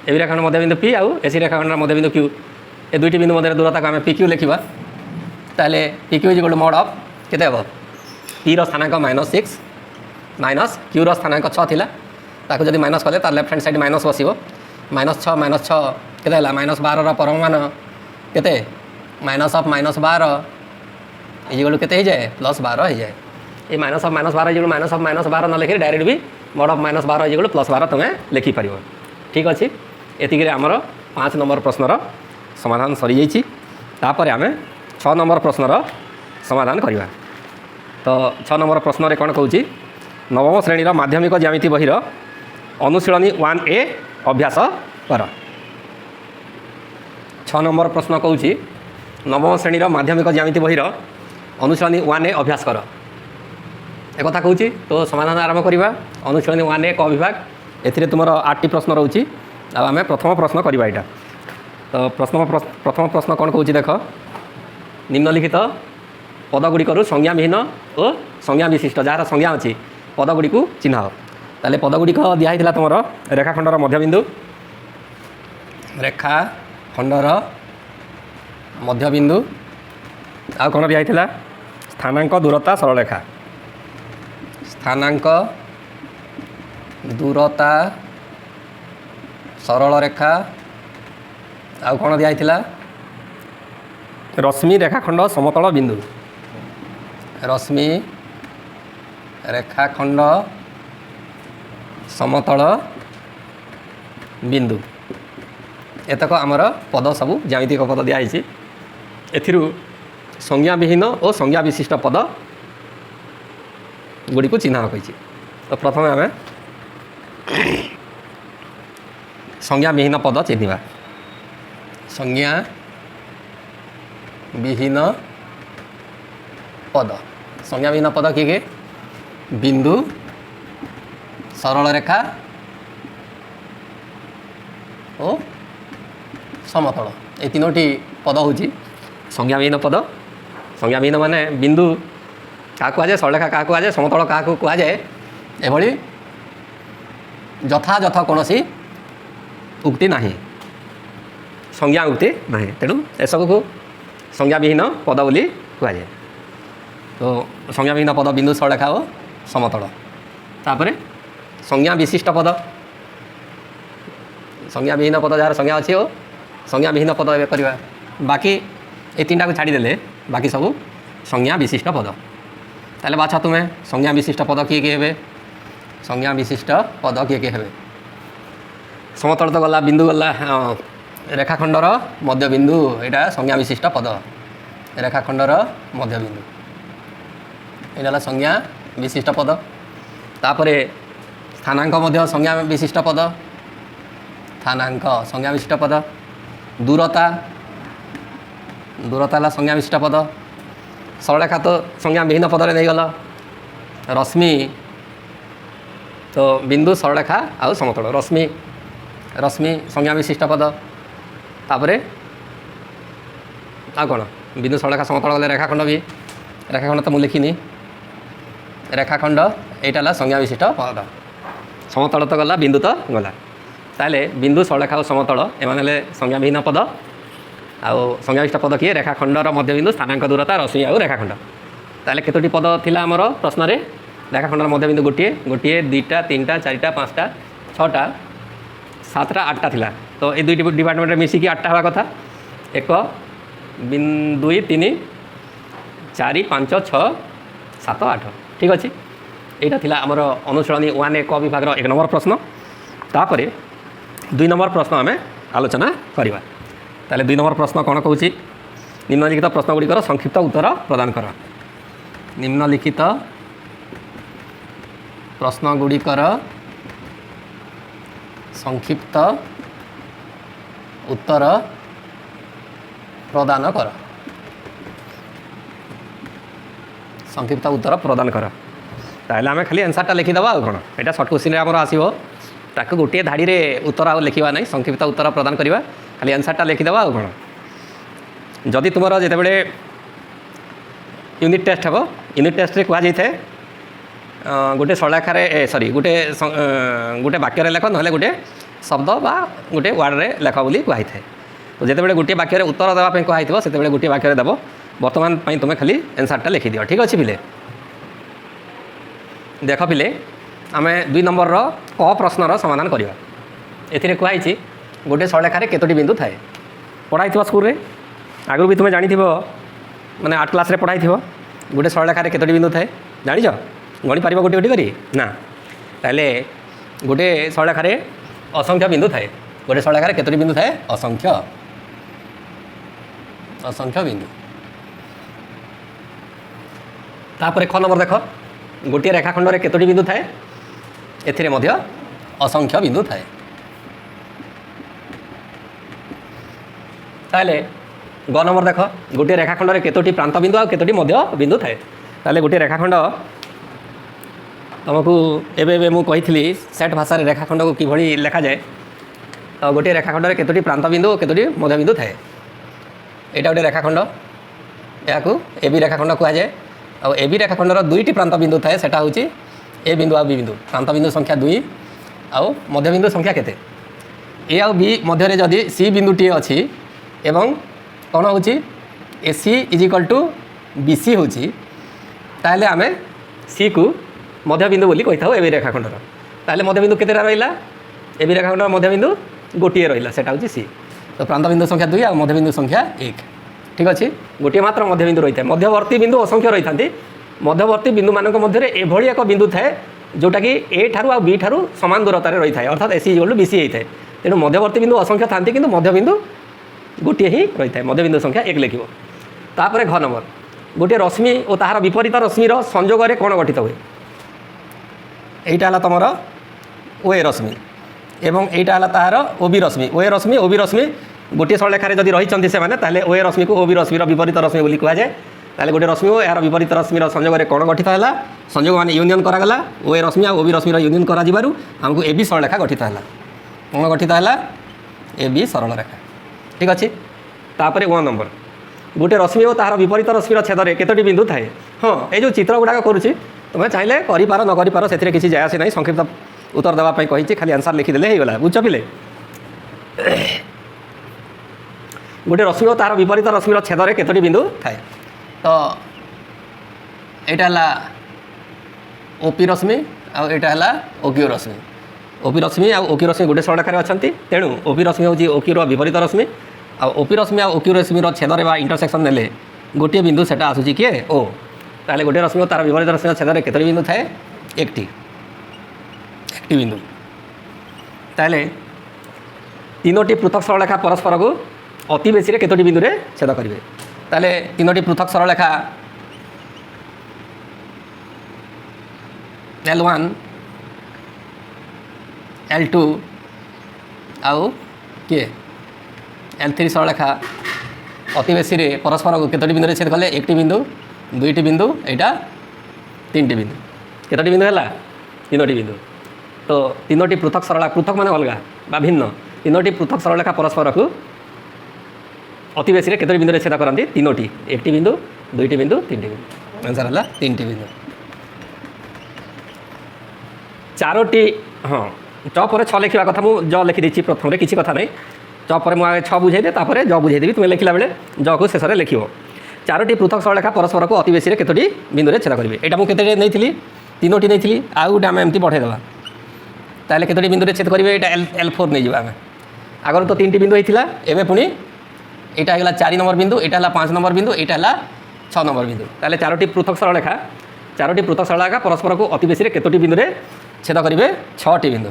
ए बी रेखाखंड मध्यबिंदु पी आउ एसी रेखाखंडर मध्यबिंदु क्यू ए दुईटी बिंदु मध्य दूरता को आम पी क्यू लिखा ताले P Q is equal to mod of केते हम पी स्थानांक -6 माइनस क्यू स्थानांक 6 थिला ताको जदि माइनस कले तार लेफ्ट हैंड साइड माइनस बसिबो -6 केते हला -12 परमान केते माइनस ऑफ -12 इक्वल केते हो जाए +12 हो जाए ये minus of -12 equal minus of -12 न लिखि डायरेक्ट भी मॉड ऑफ -12 इक्वल +12 तुम्हें लिखिपर ठीक अच्छे ये आमर 5 नंबर प्रश्नर समाधान सरी जापर आम 6 नंबर प्रश्नर समाधान करवा तो 6 नंबर प्रश्न कौन कहूँ नवम श्रेणीर माध्यमिक ज्यामिति बहिर अनुशीलनी 1A अभ्यास कर 6 नंबर प्रश्न कहूँ नवम श्रेणीर माध्यमिक ज्यामिति बहिर अनुशीलनी 1A अभ्यास कर एक कथा कहूँ तो समाधान आरंभ करवा अनुशीलनी 1A क विभाग ए तुम 8टी प्रश्न रोचे आम प्रथम प्रश्न करवा यहाँ तो प्रथम प्रश्न कौन कहूँ देख निम्नलिखित पदगुड़िकर संज्ञाविहीन और संज्ञा विशिष्ट जार संज्ञा अच्छी पदगुड़ी को चिन्ह ताले पदगुड़िक दिखाई तुम रेखाखंडर मध्यबिंदु रेखाखंडर मध्यबिंदु आ कौन दिखाई स्थानांक दूरता सरलरेखा स्थानांक दूरता सरल रेखा आउ कौन दिखाई रश्मि रेखाखंड समतल बिंदु रश्मि रेखाखंड समतल बिंदु एतक आमर पद सबू ज्यामितिक पद दिखाई संज्ञाविहीन और संज्ञा विशिष्ट पद गुड़ी को चिन्ह कही। तो प्रथम आम संज्ञाविहीन पद चिन्हवा। संज्ञा विहीन पद, संज्ञाविहीन पद किए बिंदु, सरल रेखा और समतल, ये तीनोटी पद हूँ संज्ञाविहीन पद। संज्ञाविहीन माने बिंदु क्या कहुए, सरल रेखा क्या कहुए, समतल क्या कहुए, एभली यथायथ कौन उक्ति ना, संज्ञा उक्ति ना, तेणु एसबू को संज्ञाविहीन पद बोली कहुए। तो संज्ञाविहीन पद बिंदु, सरल रेखा और समतल। तापर संज्ञा विशिष्ट पद, संज्ञाविहीन पद जार संज्ञा अच्छी और संज्ञाविहीन पद ए करवा। बाकी ये तीन टाक छाड़देले बाकी सब संज्ञा विशिष्ट पद। ताले बाछा तुम्हें संज्ञा विशिष्ट पद किए किए हे, संज्ञा विशिष्ट पद किए किए हे। समतल तो गला, बिंदु गला, रेखाखंडर मध्य बिंदु, यहाँ संज्ञा विशिष्ट पद, रेखाखंडर मध्य बिंदु, यहाँ संज्ञा विशिष्ट पद। तापर स्थानांक मध्य संज्ञा विशिष्ट पद, स्थानांक संज्ञा विशिष्ट पद। दूरता, दूरता संज्ञा विशिष्ट पद। सरलरेखा तो संज्ञा विहीन पद नहीं गल। रश्मि तो बिंदु, सरलरेखा आउ समतल, रश्मि, रश्मि संज्ञा विशिष्ट पद। तापर आ कौन बिंदु, सरलरेखा, समतल गले रेखाखंड भी, रेखाखंड तो मुझे लिखिनी, रेखाखंड यहाँ संज्ञा विशिष्ट पद। समतल तो गला, बिंदु तो गला। ताले बिंदु, सरलरेखा और समतल एमाने संज्ञा विहीन पद। आउ संज्ञा विशिष्ट पद किए रेखाखंडर मध्य बिंदु, स्थानांक, दूरता, रश्मि आउ रेखाखंड। ताले केतोटी पद थिला आमर प्रश्न रे? रेखाखंडर मध्य बिंदु गोटे, गोटे, दुईटा, तीनटा, चारिटा, पाँचटा, छटा, सातटा, आठटा थिला। तो ये दुईटी डिपार्टमेंट में मिसिकी आठटा हवा कथा। एक दुई, तीन, चारि, पाँच, छः, सात, आठ। ठीक अच्छे। यहाँ थिला आमर अनुशीलनी 1 क विभाग 1 नंबर प्रश्न। तापर 2 नंबर प्रश्न आम आलोचना करवा। ताले 2 नंबर प्रश्न कौन कहूँ, निम्नलिखित प्रश्न गुड़िकर संक्षिप्त उत्तर प्रदान कर। निम्नलिखित प्रश्न गुड़िकर संक्षिप्त उत्तर प्रदान कर। संक्षिप्त उत्तर प्रदान कर। ताहले आम खाली आंसरटा लिखिदेवा आ कौन, यहाँ सर्ट क्वेश्चन आमर आसो ताको गोटे धाड़ी रे उत्तर आ लिखा ना, संक्षिप्त उत्तर प्रदान करवा, खाली आंसरटा लिखिदेवा आ कौन। जदि तुम जिते यूनिट टेस्ट हे, यूनिट टेस्ट कहुई था गोटे सरलरेखार सरी गोटे गोटे वाक्य लेख ना गोटे शब्द बा गोटे वार्ड्रे लेख बोली कहुई था। तो जिते गोटे वाक्य उत्तर देवाई कहुई से गोटे वाक्य देव। बर्तमान तुम खाली आंसरटा लिखिदिव। ठीक अच्छे पिले? देख पिले आम 2 नंबर क प्रश्नर समाधान करवा। ए कहुई गोटे सरलरेखार केतोटी बिंदु थाए, पढ़ाई स्कूल रे आगु भी तुम्हें जानी माने 8 क्लास रे पढ़ाई गोटे सरलरेखार केतोटी बिंदु थाए जानिछ? गणी पार गोटे गोटे करी ना? ताहले गोटे सरलरेखार असंख्य बिंदु थाए। गोटे सरलरेखार केतोटी बिंदु थाए? असंख्य, असंख्य बिंदु। तापर ख नंबर देख, गोटे रेखाखंड रे केतोटी बिंदु थाए? एथिरे मध्य असंख्य बिंदु थाए। ताहले ग नंबर देख, गोटे रेखाखंड रे केतोटी प्रांत बिंदु और केतोटी मध्य बिंदु थाए? ताहले गोटे रेखाखंड तुमको एवं मुझे सेट भाषा रेखाखंड को किभली लेखा जाए। तो गोटे रेखाखंड रे केतोटी प्रांत बिंदु और केतोटी मध्य बिंदु थाए? यहाँ गोटे रेखाखंड, या एबी रेखाखंड कहुए। आ एबी रेखाखंडर 2टी प्रांत बिंदु थाए, सेटा हूँ ए बिंदु आ बी बिंदु। प्रांत बिंदु संख्या 2 आउ मध्य बिंदु संख्या केते? ए आउ बी मध्य जदि सी बिंदुटी अच्छी एवं कौन हूँ A C is equal to B C हूँ, ताहले आम सी को मध्य बिंदु बोली कही था ए बी रेखाखंडर। ताहले मध्य बिंदु केतेटा रहिला? ए बी रेखाखंडर मध्य बिंदु गोटे रहिला, सेटा हूँ सी। तो प्रांत बिंदु संख्या 2 आ मध्य बिंदु संख्या 1। ठीक अच्छे। गोटे मात्र मध्य बिंदु रही है, मध्यवर्ती बिंदु असंख्य रही था। मध्यवर्ती बिंदु मान मध्य एभली एक बिंदु थाए जोटा कि ए ठारू आ बी ठारू समान दूरतार रही है, अर्थात ए सी इक्वल टू बी सी होता है। तेणु मध्यवर्ती बिंदु असंख्य था, कि मध्य बिंदु गोटे ही रही है, मध्य बिंदु संख्या 1 लिख। तापर घ नंबर गोटे रश्मि और ताहार विपरीत रश्मिर संजोग कौन गठित हुए यहीटा है तुम ओए रश्मि एवं यहीटा है ताहार ओबी रश्मि ओबी रश्मि गोटे सरलरेखार जब रही से मैंने ओए रश्मि को ओबी रश्मिर विपरीत रश्मि बोली कहुए ताले गोटे रश्मि और यार विपरीत रश्मिर संजोग कौन गठित है संजोग माने यूनियन करागला ओए रश्मि और ओबी रश्मिर यूनियन करमको ए बी सरलरेखा गठित है कौन गठित है ए बी सरलरेखा ठीक अच्छे तापर 1 नंबर गोटे रश्मि और तार विपरीत रश्मिर छेदरे केतोटी बिंदु थाए हाँ ये जो चित्र गुड़ाक करुच्ची तुम्हें चाहिए कर न कर से किसी जाए आसे ना संक्षिप्त उत्तर देवाई कही खाली आंसर लिखिदेले हो गला बुझ पिले गोटे रश्मि और तार विपरीत रश्मिर छेदरे केतोटी बिंदु थाए तो यहाँ ओपी रश्मि आईटा है ओक्यू रश्मि ओपी रश्मि आ ओक्यू रश्मि गोटे सरलरेखार अच्छा तेणु ओपी रश्मि हूँ ओक्यूर विपरीत रश्मि आ ओपी रश्मि आ ओक्यू रश्मिर छेदरे इंटरसेक्शन नेले गोटे बिंदु से आसूँ किए ओ ताले गोटे रश्मि और तार विपरीत रश्मिर छेदरे केतोटी बिंदु थाए एकटी बिंदु ताले तीनोटी पृथक सरलरेखा परस्पर को अति बेसी केतोटी बिंदु रे छेद करेंगे ताले तीनोटी पृथक सरलरेखा L1 L2 आउ किए L3 सरलरेखा अति बेसी परस्पर को केतोटी बिंदु रे छेद कले एकटी बिंदु दुईटी बिंदु एटा तीनटी बिंदु केतोटी बिंदु है तीनोटी बिंदु तो तीनोटी पृथक सरला पृथक माने अलगा बा भिन्न तीनोटी पृथक सरलरेखा परस्पर को अति बेसी केतोटी बिंदु रे छेद करती तीनोटी एकटी बिंदु दुईटी बिंदु तीनटी बिंदु आंसर है तीनटी बिंदु चारोटी हाँ च पर 6 लिखा कथा मुझे ज लिखिदी प्रथम किसी कथा नहीं च पर मुझे 6 बुझेदे तापर ज बुझेदेवी तुम्हें लिखला बेले ज को शेष में लिख चारोटी पृथक सरलरेखा परस्पर को अति बेसी केतोटी बिंदु रे छेद करेंगे यहाँ मुझे नहीं तीनोटी नहीं आउ गोटे आम एमती बढ़ेदेवा ताले केतोटी बिंदु रे छेद करेंगे यहाँ L4 नहीं जावा आगर तो 3टी बिंदु होता है पुणी यहाँ है 4 नंबर बिंदु यहाँ है 5 नंबर बिंदु यहाँ है 6 नंबर बिंदु ताले चारोटी पृथक सरलरेखा परस्पर को अति बेसी केतोटी बिंदु रे छेद करेंगे 6टी बिंदु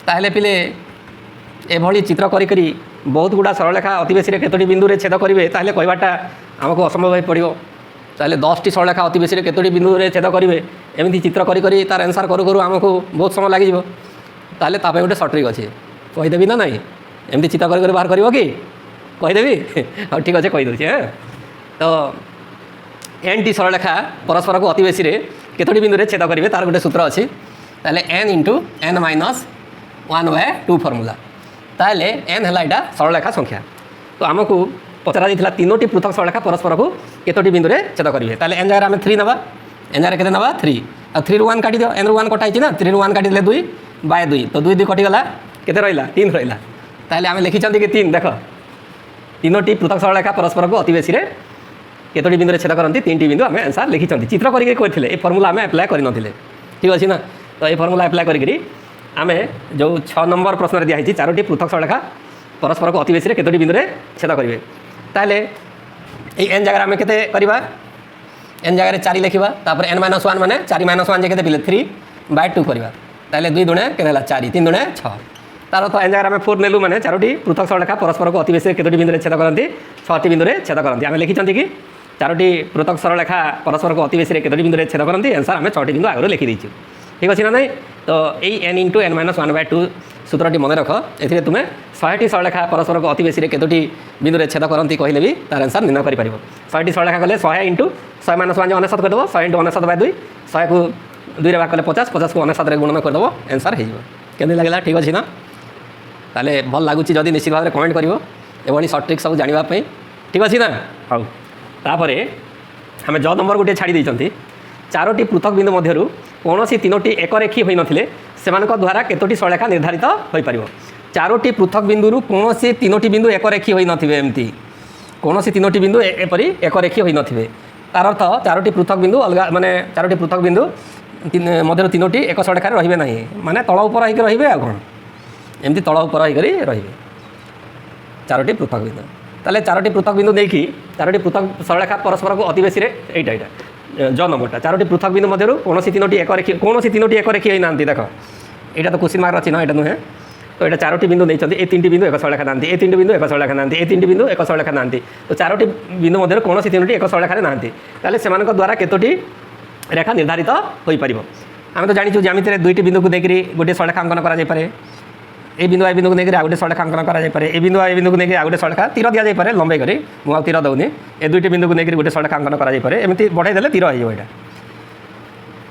ताहले पिले एभली चित्र करी बहुत गुड़ा सरलरेखा अति बेसी केतोटी बिंदु रे छेद करेंगे ताहले कहवाटा आमको असंभव हो पड़ो ताहले 10टी सरलरेखा अति बेसी केतोटी बिंदु रे छेद करेंगे एमती चित्र करी तार आंसर करू करू आमको बहुत समय लगे ताहले तापे गोटे सर्ट ट्रिक अच्छे कहीदेवी ना नाई एमती चित्र करी बाहर कर कि कहीदेवी हाँ ठीक अच्छे कहीदे तो एन टी सरलरेखा परस्पर को अति बेसी केतोटी बिंदु रे छेद करेंगे तार गोटे सूत्र अच्छी ताले n into n minus 1/2 formula ताले n है यहाँ सरलरेखा संख्या तो आमको पचरा जाता तीनोटी पृथक सरलरेखा परस्पर को केतोटी बिंदु रे छेद करेंगे ताले n जगह आम 3 नवा n जगह के 3 आ 3 रू 1 काटी दियो n रू 1 कटाई ना 3 रू 1 काटी 2/2 तो 2 कटिगला केते रहिला 3 रहिला ताले आम लिखी कि 3 देख तीनोटी पृथक सरलरेखा परस्पर को अति बेसी केतोटी बिंदु रे छेद करती 3टी बिंदु आम आंसर लिखी चित्र करके कहते ये फर्मूला आम एप्लाय करनथिले ठीक अच्छे ना तो ये फर्मूला एप्लाय करी आम जो 6 नंबर प्रश्न दिखाई चारोटी पृथक सरलरेखा परस्पर को अति बेसी केतोटी बिंदु रे छेद करेंगे ताले ये n जगह आम केते करबा n जगह 4 लिखा तापर n माइनस 1 माने 4 माइनस 1 केते पिले 3/2 करबा ताले 2 दुणे केते 4 3 दुणे 6 तार तो n जगह आम 4 नेलु माने चारोटी पृथक सरलरेखा परस्पर को अति बेसी केतोटी बिंदु रे छेद करती 6टी बिंदु रे छेद करती आम लिखी कि चारोटी पृथक सरलरेखा परस्पर को अति बेसी केतोटी बिंदु रे छेद करती आंसर आम 6टी बिंदु आगे लिखी देचु ठीक अच्छे ना नहीं तो यही n इंटू n माइनस 1/2 सूत्रटी मन रख ए तुम्हें 100टी सरलरेखा परस्पर को अति बेसी केतोटी बिंदु रे छेद करती कहले भी तार आंसर निर्णय कर 100टी सरलरेखा कले 100 इंटू 100 माइनस 1 99 करदेव 100 इंटू 99/2 100 को 2 रे भाग कले 50 50 को 99 गुणन करदेव आंसर हो केमती लगे ठीक अच्छे ना ताले भल लगुच जदि निश्चित भाव में कमेंट कर एभली सर्ट ट्रिक सब जानापी ठीक अच्छे ना हाँ तापर आम ज नंबर गोटे छाड़ी देती चारोटी पृथक बिंदु मध्य कौन सी तीनोटी एक रेखी होई नथिले सेमानक द्वारा केतोटी सरलरेखा निर्धारित हो पारिबो चारोटी पृथक बिंदु कौन सी तीनोटी बिंदु एक रेखी होई नथिबे एमती कौन सी तीनोटी बिंदु एपरी एक रेखी होई नथिबे तार अर्थ चारोटी पृथक बिंदु अलग माने चारोटी पृथक बिंदु मध्य तीनोटी एक सरलरेखा रहिबे नाही माने तळ ऊपर होइके रहिबे आ कोन एमती तळ ऊपर होइके रहिबे चारोटी पृथक बिंदु ताले चारोटी पृथक बिंदु देखी चारोटी पृथक सरलरेखा परस्पर को अति बेसी एटा ज नंबरटा चारोटी पृथक बिंदु मध्य कौन तीनोटी एक रेखी होई नांती देख यहाँ तो क्वेश्चन मार्क अच्छी ना यहाँ नुहे तो ये 4टी बिंदु नहीं ए 3टी बिंदु एक सरलरेखा ना ए 3टी बिंदु एक सरलरेखा ना ए 3टी बिंदु एक सरलरेखा ना तो 4टी बिंदु मध्य कौन 3टी एक सरलरेखा ना से द्वारा केतोटी रेखा निर्धारित हो पार आम तो जाचु ज्यामिति 2टी बिंदु को देखिए गोटे सरलरेखा अंकन करे ए बिंदु आ बिंदु को लेकर आउटे सरलरेखा अंकन करे ए बिंदु आ बिंदु को लेकर आउटे सरलरेखा तीर दि जाए लंबे करी मुझे तीर दौनी ए 2टी बिंदु को लेकर गोटे सरलरेखा अंकन करे एमती बढ़ाई तीर हो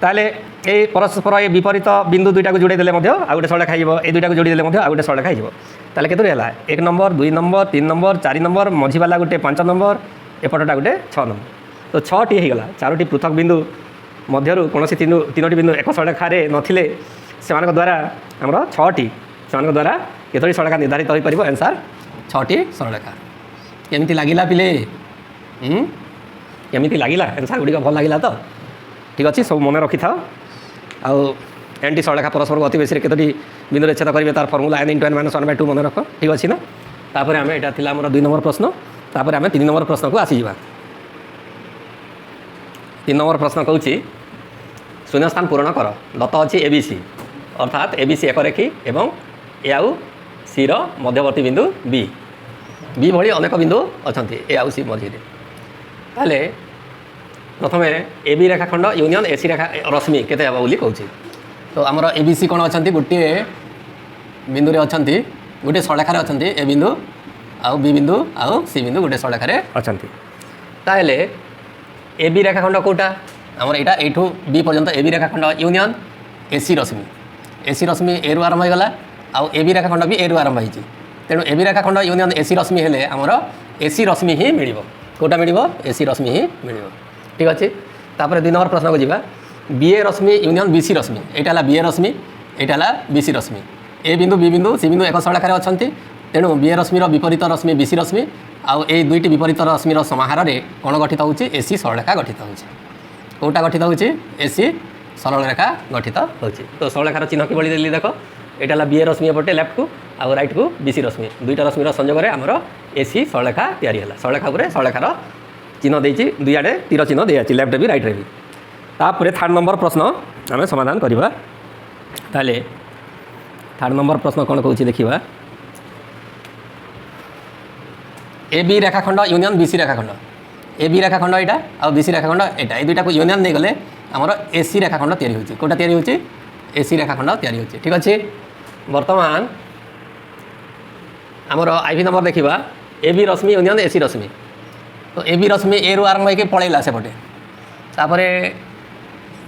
ताले ये परस्पर ये विपरीत बिंदु 2टा को जोड़े देले आ गोटे सरलरेखा ये 2टा को जोड़ी देले आ गोटे सरलरेखा हो ताले केतोटी है 1 नंबर 2 नंबर 3 नंबर 4 नंबर मझीवाला गोटे 5 नंबर एपटा गोटे 6 नंबर तो 6टी होगा 4टी पृथक बिंदु मध्य कौन 3टी बिंदु एक सरलरेखा नथिले से द्वारा आमर 6टी से द्वारा केतोटी सरलरेखा निर्धारित हो पार आंसर 6टी सरलरेखा केमती लगिला पिले केमती लगिला आंसर गुड़िक भल लगिला तो ठीक अच्छे सब मन रखी था एंटी सरलरेखा परस्पर अति बेसी केतोटी बिंदु छेद करेंगे तार फर्मुला n × n - 1/2 मन रख ठीक अच्छे ना तापर आम यहाँ थी आम 2 नंबर प्रश्न तापर आम 3 नंबर प्रश्न को आसीजा 3 नंबर प्रश्न कहूँ शून्य स्थान पूरण कर दत्त अच्छी एबीसी अर्थात एबीसी एक रेखी एवं ए आउ सी मध्यवर्ती बिंदु बी बी भली अनेक बिंदु अच्छा ए आउ सी मझे ताले प्रथम ए बी रेखाखंड यूनियन एसी रेखा रश्मि केते हेबा बोली कहूँ तो आमर एबीसी कौन अच्छा गोटे बिंदु अच्छा गोटे सरलरेखार अच्छा ए बिंदु आउ बी बिंदु आउ सी बिंदु गोटे सरलरेखार अच्छा ताले ए बी रेखाखंड कौटा आमर यहाँ यू बी पर्यंत ए बी रेखाखंड यूनियन एसी रश्मि ए रु आरंभ होगा आउ ए बी रेखाखंड भी ए रु आरंभ होती तेणु ए बी रेखाखंड यूनियन एसी रश्मि हेले आमर एसी रश्मि ही मिल कौटा मिल एसी रश्मि ही मिल ठीक अच्छे तापर 2 नंबर प्रश्न को जी बीए रश्मि यूनियन बीसी रश्मि यहाँ है बीए रश्मि यहाँ है बीसी रश्मि ए बिंदु बी बिंदु सी बिंदु एक सरलरेखार अच्छा तेणु बीए रश्मिर विपरीत रश्मि बीसी रश्मि आउ ए 2टी विपरीत रश्मिर समाहार कौन गठित होची एसी सरलरेखा गठित होची कौटा गठित होची एसी सरलरेखा गठित होची तो सरलरेखार चिन्ह कि देली देख यहाँ है बीए रश्मि एपटे लेफ्ट को आउ राइट को बीसी रश्मि 2टा रश्मिर संयोग में आमर एसी सरलरेखा तैयारी है सरलरेखा सरलरेखार चिन्ह देती 2 आड़े तीर चिन्ह दिखाई लेफ्ट भी राइट भी तापर 3rd नंबर प्रश्न आम समाधान करवा ताले 3rd नंबर प्रश्न कौन कहूँ देखा ए बी रेखाखंड यूनियन बीसी रेखाखंड ए बी रेखाखंड यहाँ आउ बीसी रेखाखंड यहाँ ये 2टा को यूनियन नहीं गले आमर एसी रेखाखंड तैयारी होची कौटा तैयारी होची एसी रेखाखंड तैयारी होची ठीक अच्छे वर्तमान आमर आईवी नंबर देखा ए बी रश्मि यूनियन एसी रश्मि तो ए बी रश्मि ए रु आरंभ होकर पलैला सेपटे तापर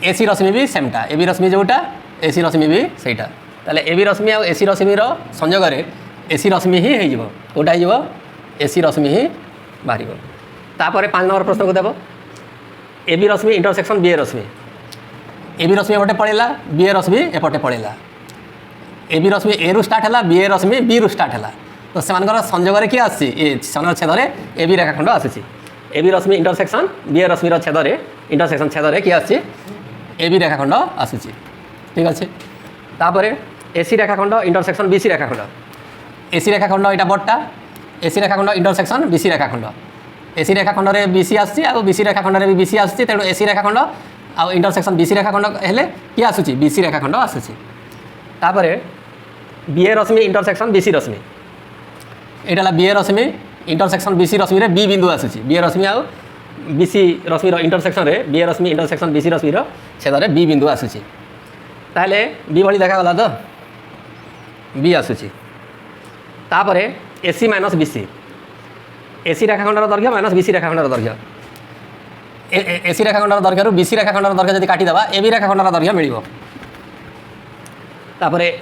एसी रश्मि भी सेमटा ए बी रश्मि जोटा एसी रश्मि भी सहीटा ताले ए बी रश्मि और एसी रश्मिर संयोग एसी रश्मि ही हो कौटा हो एसी रश्मि ही बाहर तापर 5 नंबर प्रश्न को देव ए बी रश्मि इंटरसेक्शन बीए रश्मि ए बी रश्मि एपटे पलैला बीए रश्मि एपटे पलैला ए बी रश्मि ए रु स्टार्ट है बीए रश्मि बी रु स्टार्ट है तो से संयोग किए आसी छेद ए बी रेखाखंड आसूसी ए बी रश्मि इंटरसेक्शन बीए रश्मिर छेद इंटरसेक्शन छेद किए आसी ए बी रेखाखंड आसूसी ठीक अच्छे तापर एसी रेखाखंड इंटरसेक्शन बीसी रेखाखंड एसी रेखाखंड यहाँ बड़टा एसी रेखाखंड इंटरसेक्शन बीसी रेखाखंड एसी रेखाखंड में बीसी आसी बीसी रेखाखंड में भी बीसी आसूसी तेणु एसी रेखाखंड आउ इंटरसेक्शन बीसी रेखाखंड हेले किए आसूसी बीसी रेखाखंड आसूसी तापर बीए रश्मि इंटरसेक्शन बीसी रश्मि यहाँ है बीए रश्मि इंटरसेक्शन बीसी रश्मि रे बी बिंदु आसूसी बीए रश्मि आउ बीसी रश्मिर इंटरसेक्शन रे बीए रश्मि इंटरसेक्शन बीसी रश्मिर छेद बी बिंदु आसूसी ताले बी भली देखागला तो बी आसूसी तापर एसी माइनस बीसी एसी रेखाखंडर दैर्घ्य माइनस बीसी रेखाखंडर दैर्घ्य एसी रेखाखंडर दैर्घ्य बीसी रेखाखंडर दैर्घ्य जब काटिदेवा ए बी रेखाखंडर दैर्घ्य मिल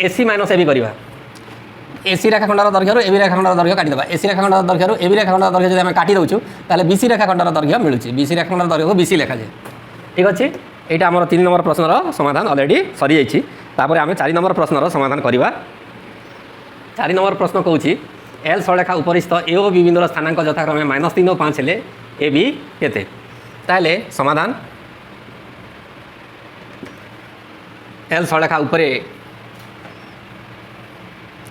एसी माइनस ए बी करवा एसी रेखाखंडर दैर्घ्य ए बी रेखाखंडर दैर्घ्य काटिदेवा एसी रेखाखंडर दैर्घ्य ए बी रेखाखंडर दैर्घ्य जब आम काटी देचु ताले बीसी रेखाखंडर दैर्घ्य मिलूँ बीसी रेखाखंडर दैर्घ्य को बीसी लेखा जाए ठीक अच्छे यहाँ आम 3 नंबर प्रश्नर समाधान अलरेडी सरी जापर आम 4 नंबर प्रश्नर समाधान करवा 4 नंबर प्रश्न कहूँ एल सरलरेखा उपरिस्थ ए और बी बिंदुर स्थानांक यथाक्रमे -3 और 5 हेले ए बी केते ताले समाधान एल सरलरेखा उपरे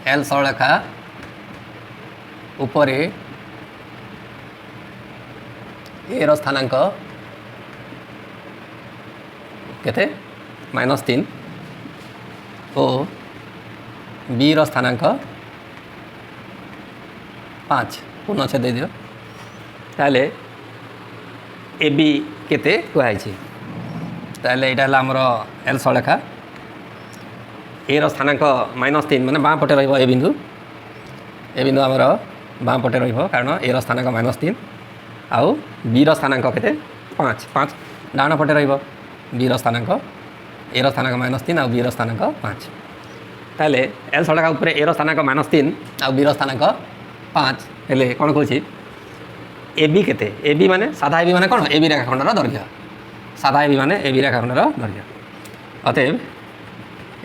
एल सरलरेखा उपरे ए रो स्थानांक केते -3 और बी स्थानांक 5 पूर्णछेद दे दियो ताले ए बी केते कुहाई ताले एटा हला हमर एल सलेखा ए स्थानांक -3 माने बाँ पटे रहिबो ए बिंदु हमर बाँ पटे रहिबो कारण ए स्थानांक -3 आउ बी स्थानांक केते 5 डाण पटे रहिबो बी स्थानांक ए स्थानांक -3 आउ बी स्थानांक 5 ताले एल सलेखा ऊपर ए स्थानांक -3 आउ बी स्थानांक 5 हेले कोन कहूछि ए बी केते ए बी माने साधा ए बी माने कोन ए बी रेखाखंडर दैर्घ्य साधा ए बी माने ए बी रेखाखंडर दैर्घ्य अतएव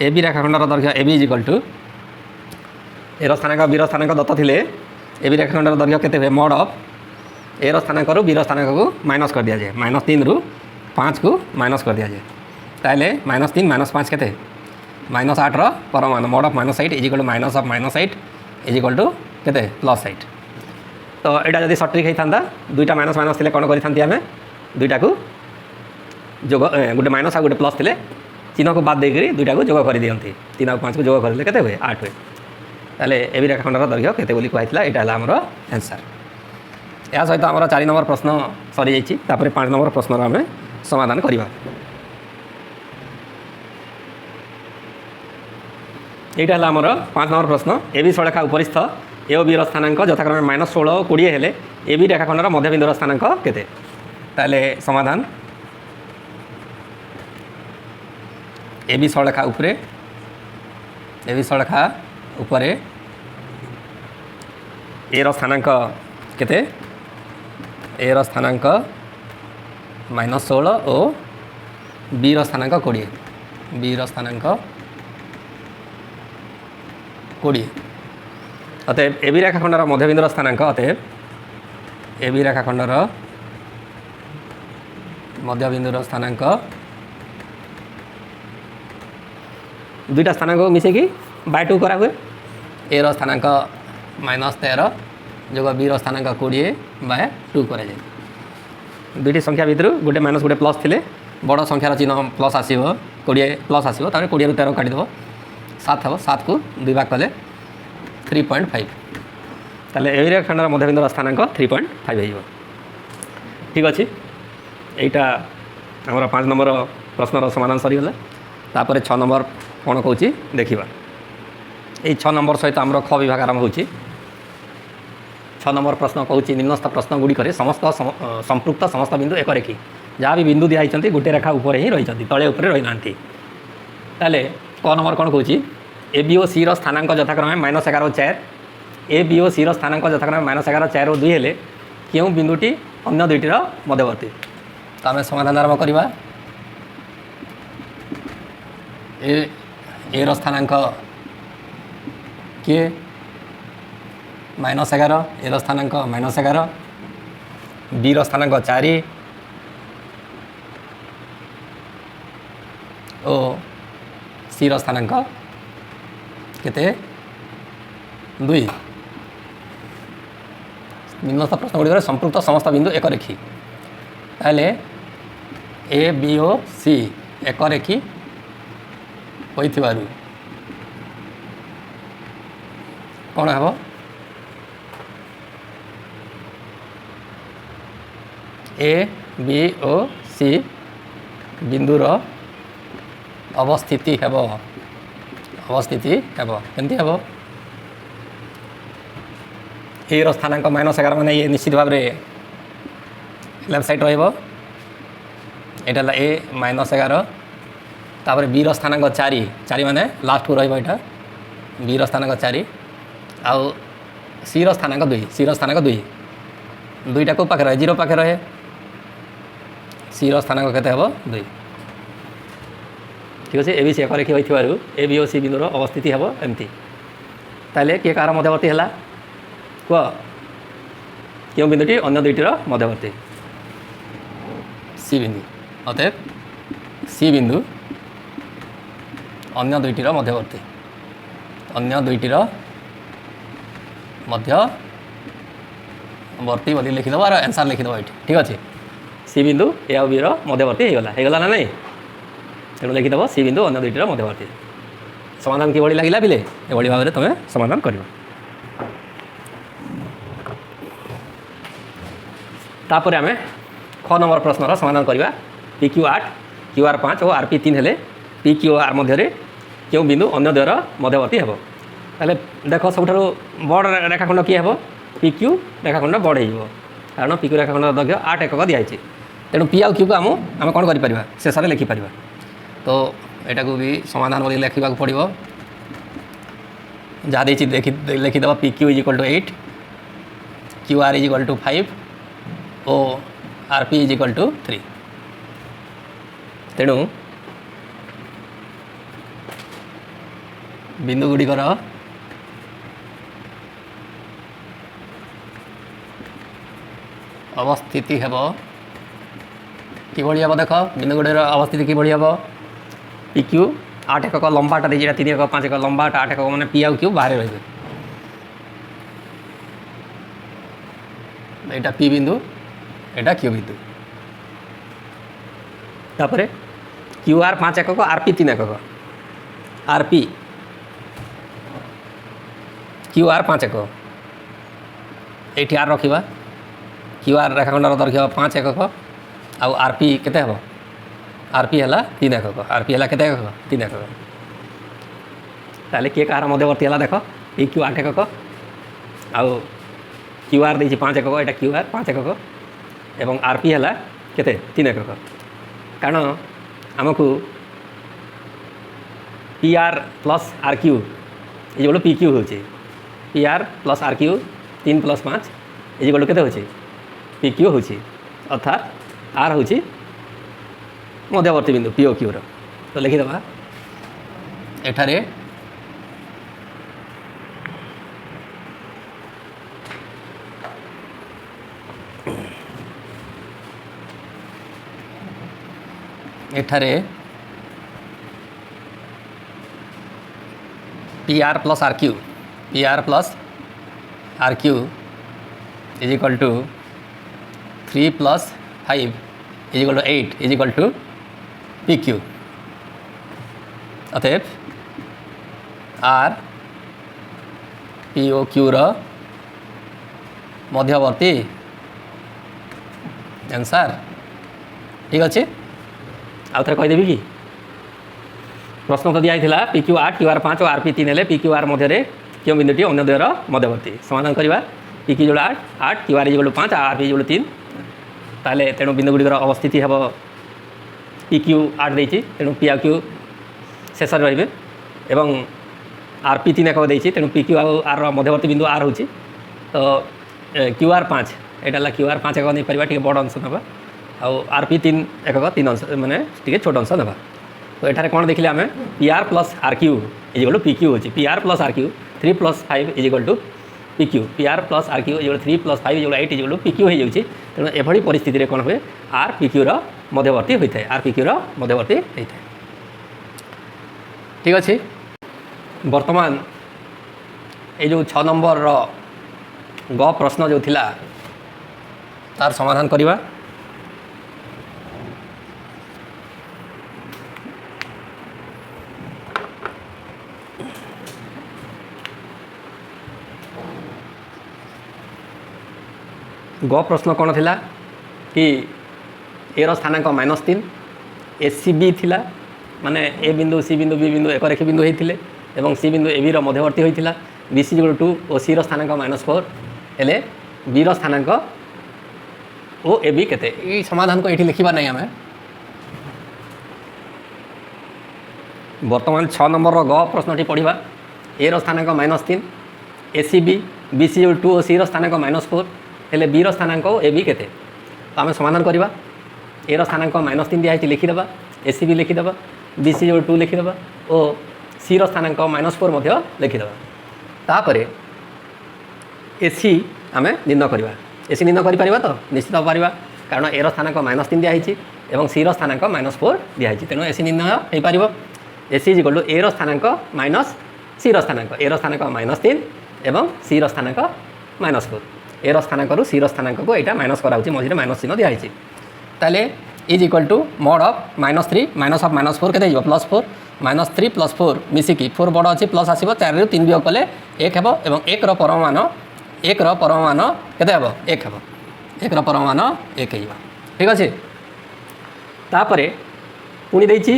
ए बी रेखाखंडर दैर्घ्य A B equal to A स्थानांक बी स्थानांक दत्त थिले ए बी रेखाखंडर दैर्घ्य केते हुए मॉड ऑफ ए स्थानांक रु बी स्थानांक को माइनस कर दिया जाए -3 रु 5 को माइनस कर दिया जाए ताले -3 -5 केते -8 रो परमान mod of -8 is equal to minus of -8 is equal to केते +8 तो एटा जदि सट्रिक होता दुईटा माइनस माइनस थे कौन करें आम दुईटा को जोग गोटे माइनस आ गोटे प्लस थे चिन्ह को बाद देकर दुईटा को जोग कर दिखती 3 और 5 को जोग करदे के हुए 8 हुए ताले ए बी रेखाखंडर दैर्घ्य केते बोली कहला यहाँ है आमर आंसर या सहित आम 4 नंबर प्रश्न सरी जाइए 5 नंबर प्रश्न आम समाधान करवा यहाँ है आमर 5 नंबर प्रश्न ए बी सलेखा उपरिस्थ ए और बी स्थानांक यथाक्रमे -16 और 20 हेले ए बी रेखाखंडर मध्यबिंदुर स्थानांक केते ताले समाधान ए बी सलेखा उपरे ए बी सलेखा उपरे ए स्थानांक केते ए स्थानांक -16 और बी स्थानांक 20 बी स्थानांक 20 अतएव ए बी रेखाखंडर मध्यबिंदुर स्थानांक अतएव ए बी रेखाखंडर मध्यबिंदुर स्थानांक दुईटा स्थानांक मिसेकी /2 करा हुए ए स्थानांक -13 जो बी स्थानांक 20/2 करा जाए दुईटी संख्या भितर गोटे माइनस गोटे प्लस थे बड़ संख्यार चिन्ह प्लस आसो 20 प्लस आसो 20 रु 13 काटिदेव 7 हे 7 को 2 भाग कले 3.5 ताले ए रेखाखंडर मध्यबिंदुर स्थानांक 3.5 हो ठीक अच्छे यहाँ आमर 5 नंबर प्रश्नर समाधान सरीगला तापर 6 नंबर कौन कौच देखा ये 6 नंबर सहित आमर ख विभाग आरंभ हो 6 नंबर प्रश्न कौच निम्नस्थ प्रश्न गुड़िक समस्त संपृक्त समस्त बिंदु एक रेखी जहाँ भी बिंदु दिखाई गोटे रेखा उपर ही रही तले उपर रही ना ताले क नंबर कौन कौच ए बी और सी स्थानांक यथाक्रमे -11 4 ए बी और सी स्थानांक यथाक्रमे -11 4 और 2 हेले क्यों बिंदुटी अन्य दुईटर मध्यवर्ती तो आम समाधान आरंभ करवा ए स्थानांक किए -11 ए स्थानांक -11 बी स्थानांक 4 और सी स्थानांक केते 2 निम्नस्थ प्रश्न गुड़िक संपृक्त समस्त बिंदु एक रेखी ताले ए बी ओ सी एक रेखी होइथिबारु कौन है ए बी ओ सी बिंदुर अवस्थिति हेब केमती हेब ए स्थानांक -11 माने ये निश्चित भाव में लेफ्ट साइड रहिबो एटा ए -11 तापर बी स्थानांक 4 माने लास्ट को रहिबो एटा बी स्थानांक 4 आउ सी स्थानांक 2 दुईटा को पाखे रहे 0 पाखे रहे सी स्थानांक केते हेबो 2 ठीक अच्छे ए बी सी एक रेखी होइथिबारु ए बी और सी बिंदुर अवस्थिति हेबो एमती ताले किए कार मध्यवर्ती है कह क्यों बिंदुटी अन्य दुईटर मध्यवर्ती सी बिंदु अतएव सी बिंदु अन्य दुईटर मध्यवर्ती मध्यवर्ती बोली लिखिदेव और आंसर लिखिदेव ये ठीक अच्छे सी बिंदु ए और बी मध्यवर्ती होगला ना नहीं तेणु लिखिदेव सी बिंदु अन्य दुईटर मध्यवर्ती समाधान किभଳି ଲାଗିଲା ପିଲେ ଏଭଳି ଭାବରେ ତୁମେ ସମାଧାନ କରିବ। ତାପରେ ଆମେ ख नंबर प्रश्नर समाधान करवा PQ8 QR5 और RP3 हेले PQR मध्य क्यों बिंदु अन्य द्वयर मध्यवर्ती हे ताले देख सब बड़ रेखाखंड किए हे PQ रेखाखंड बड़ हो कारण PQ रेखाखंड दैर्घ्य 8 एकक दिखाई तेणु P आउ Q को आम कौन कर शेष में लिखिपर तो यहाँ को भी समाधान बोली लिखा पड़ो जहाँ देखी लिखिदेव PQ = 8 QR = 5 और RP = 3 तेणु बिंदु गुड़िकर अवस्थिति हेब किभଳି हेब देख बिंदु गुड़िकर अवस्थिति किभଳି हेब PQ 8 एकक लंबाटा देखिए 3 एकक 5 एकक लंबाटा 8 एकक मैंने P आउ Q बाहर रही यहाँ P बिंदु एटा Q बिंदु तापर QR 5 एकक RP 3 एकक RP QR 5 एकक ये आर रखा QR रेखाखंडर दैर्घ्य 5 एकक आउ RP केते हेब RP है 3 एकक RP है केते एकक 3 एकक ताले किए कार मध्यवर्ती है देख PQ 8 एकक आउ QR देखिए 5 एकक यहाँ QR 5 एकक एवं RP है केते 3 एकक कारण आमको PR + RQ ये PQ हो PR + RQ 3 + 5 ये केते हो PQ हो अर्थात R हो मध्यवर्ती बिंदु P और Q तो लिखिदेवा एठारे एठारे PR + RQ PR + RQ = 3 + 5 = 8 = PQ अतएव R P और Q मध्यवर्ती आंसर ठीक अच्छे आउ थे कहीदेवी कि प्रश्न तो दिखाई PQ8 QR 5 और RP 3 हेले PQR मध्य क्यों बिंदुटी अन्य द्वयर मध्यवर्ती समाधान करवा PQ = 8 QR = 5 RP = 3 ताले तेणु बिंदु गुड़िकर अवस्थिति हे PQ 8 देती तेणु P आउ Q शेष रे एवं RP 3 एकक देती तेणु PQ आउ R मध्यवर्ती बिंदु R हो तो QR 5 यहाँ QR 5 एकक नहीं पार टे बड़ अंश ना आउ RP 3 एकक 3 अंश माने टे छोट अंश ना तो यहाँ कौन देखिले आम PR + RQ = PQ हो PR + RQ 3 + 5 = PQ PR + RQ = 3 + 5 = 8 = PQ हो जाए तेणु एभली परिस्थिति रे कौन हुए R PQ मध्यवर्ती होता है R PQ मध्यवर्ती होता है ठीक अच्छे वर्तमान ये जो 6 नंबर ग प्रश्न जो थिला तार समाधान करवा ग प्रश्न कौन थिला कि ए स्थानांक -3 SCB थिला माने ए बिंदु सी बिंदु बी बिंदु एक रेखी बिंदु होते एवं सी बिंदु ए बी मध्यवर्ती होता BC = 2 और सी स्थानांक -4 हेले बी स्थानांक ओ ए बी केते ई समाधान को ये लिखा नहीं आम वर्तमान 6 नंबर ग प्रश्नटी पढ़ा ए स्थानांक -3 SCB BC = 2 और सी स्थानांक -4 हेले बी स्थानांक ए बी केते तो आम समाधान करवा ए स्थानांक -3 दिखाई लिखिदेवा SCB लिखिदेवा BC = 2 लिखिदेवा और सी स्थानांक -4 लिखिदेवा तापर AC आम निर्णय करवा AC निर्णय कर तो निश्चित पार कारण ए स्थानांक -3 दिखाई एवं सी स्थानांक -4 दिखाई तेणु AC निर्णय हो पार AC = ए स्थानांक माइनस सी स्थानांक ए स्थानांक -3 एवं सी स्थानांक -4 ए स्थानांक सी स्थानांक को यहाँ माइनस कराऊँ मझे माइनस चिन्ह दिखाई ताले is equal to mod of -3 - of -4 के +4 -3 + 4 मिसिकी 4 बड़ अच्छी प्लस आसो 4 ରୁ 3 वियोग कले 1 हेब और 1 परमान 1 परमान केते हेब 1 हेब 1 परमान 1 हो ठीक अच्छे। तापर पुणी देछि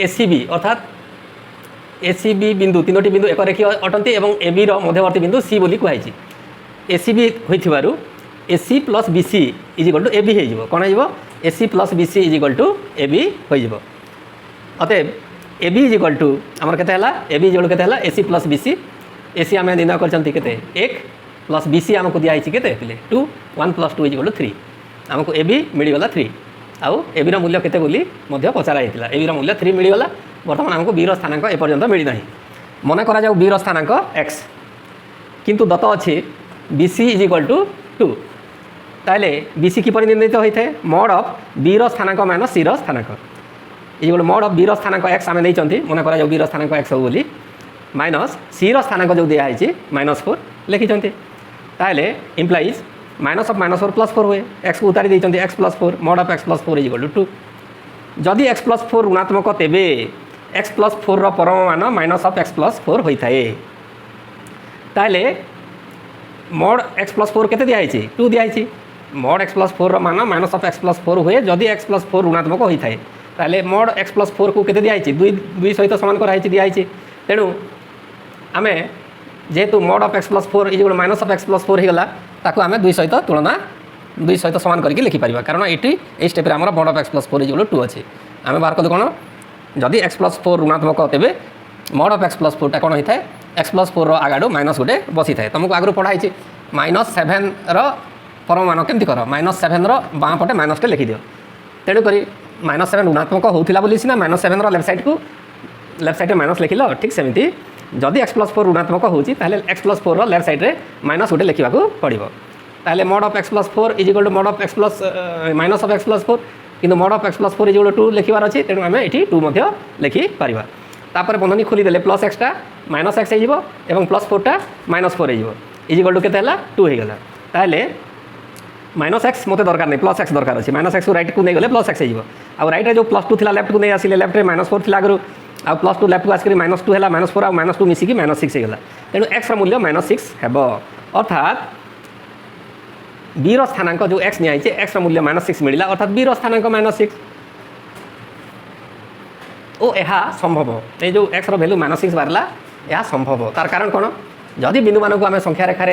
एसीबी अर्थात एसीबी बिंदु 3टी बिंदु एक रेखीय अटंती और एबी मध्यवर्ती बिंदु सी बोली कहुई एसीबी होइथिबारु A C plus B C is equal to A B हो कौन हो A C plus B C is equal to A B हो अतएव एबी इज इक्वल टू आमर केते हला एबी इज इक्वल केते हला एसी प्लस बीसी एसी आम निर्णय करछंती केते 1 प्लस बीसी आमको दिया है केते पिले 2 1 + 2 इज इक्वल टू 3 आमको एबी मिलगला 3 आउ एबी मूल्य केते बोली मध्य पचरा होता एबी मूल्य 3 मिलगला बर्तमान आमको बी स्थानांक एपर्यंत मिलना मन करा जाऊ बी स्थानांक एक्स किंतु दत्त अच्छे बीसी इज इक्वल टू 2 ताले बीसी किपर निर्णीत होता है मॉड ऑफ बी स्थानांक माइनस सी स्थानांक is equal mod of B स्थानांक एक्स आम नहीं मन करा जाऊ बी स्थानांक एक्स हो बोली माइनस सी स्थानांक जो दिखाई -4 लिखिं ताले इम्प्लाइज -4 + 4 हुए एक्स को उतारी देते x + 4 mod of x + 4 is equal to 2 जदि एक्स + 4 ऋणात्मक तेबे एक्स + 4 परमान माइनस ऑफ एक्स + 4 होता है ताले मॉड एक्स + 4 केते दिखाई 2 दिखाई मॉड एक्स + 4 मान माइनस ऑफ एक्स + 4 हुए जदि एक्स + 4 ऋणात्मक होता है ताले मॉड एक्स + 4 को केते दिखाई 2 सहित सामान कराई दिखाई तेणु आम जेहेतु mod of x + 4 is minus of x + 4 होगा ताकू आम 2 सहित तुलना 2 सहित सामान करके लिखिपर कारण ये स्टेप आम मॉड ऑफ एक्स + 4 इज 2 अच्छे आम बाहर कलु कौन जदि एक्स + 4 ऋणात्मक तेबे मॉड ऑफ एक्स + 4 टा कौन होता है एक्स + 4 आगाड़ू माइनस गोटे बसी थाए तुमको आगु पढ़ाई -7 परमान केमती कर -7 बाँ पटे माइनस टे लिखिदिव तेणुक -7 ऋणात्मक होता बोली सीना -7 लेफ्ट साइड को लेफ्ट साइड माइनस लिखिल ठीक सेमती जदि एक्स + 4 ऋणात्मक होती एक्स + 4 लेफ्ट साइड रे माइनस गोटे लिखा पड़ो ताले mod of x + 4 is equal to mod of x + minus of x + 4 किंतु mod of x + 4 is equal to 2 लिखार अच्छे तेणु आम ये 2 लिखिपर तापर बंधनी खोलीदे प्लस एक्सटा माइनस एक्स हो +4 टा -4 हो इज इक्वल टू केते 2 होगा ताले माइनस एक्स मत दरकार नहीं प्लस एक्स दरकार अच्छे माइनस एक्स रईट को नहीं गले प्लस एक्स हो राइट जो +2 थी लेफ्ट को नहीं आसिले लेफ्ट में -4 थी आगु आ +2 लेफ्ट को आसिक -2 है -4 आ -2 मिसिकी -6 होगा तेणु एक्स मूल्य -6 हेब अर्थात बी स्थानांक जो एक्स निहाई एक्स मूल्य -6 मिला अर्थात बी स्थानांक -6 ओ यह संभव ये जो एक्स वैल्यू -6 बाहर यह संभव तार कारण कौन जदि बिंदु मान को आम संख्या रेखार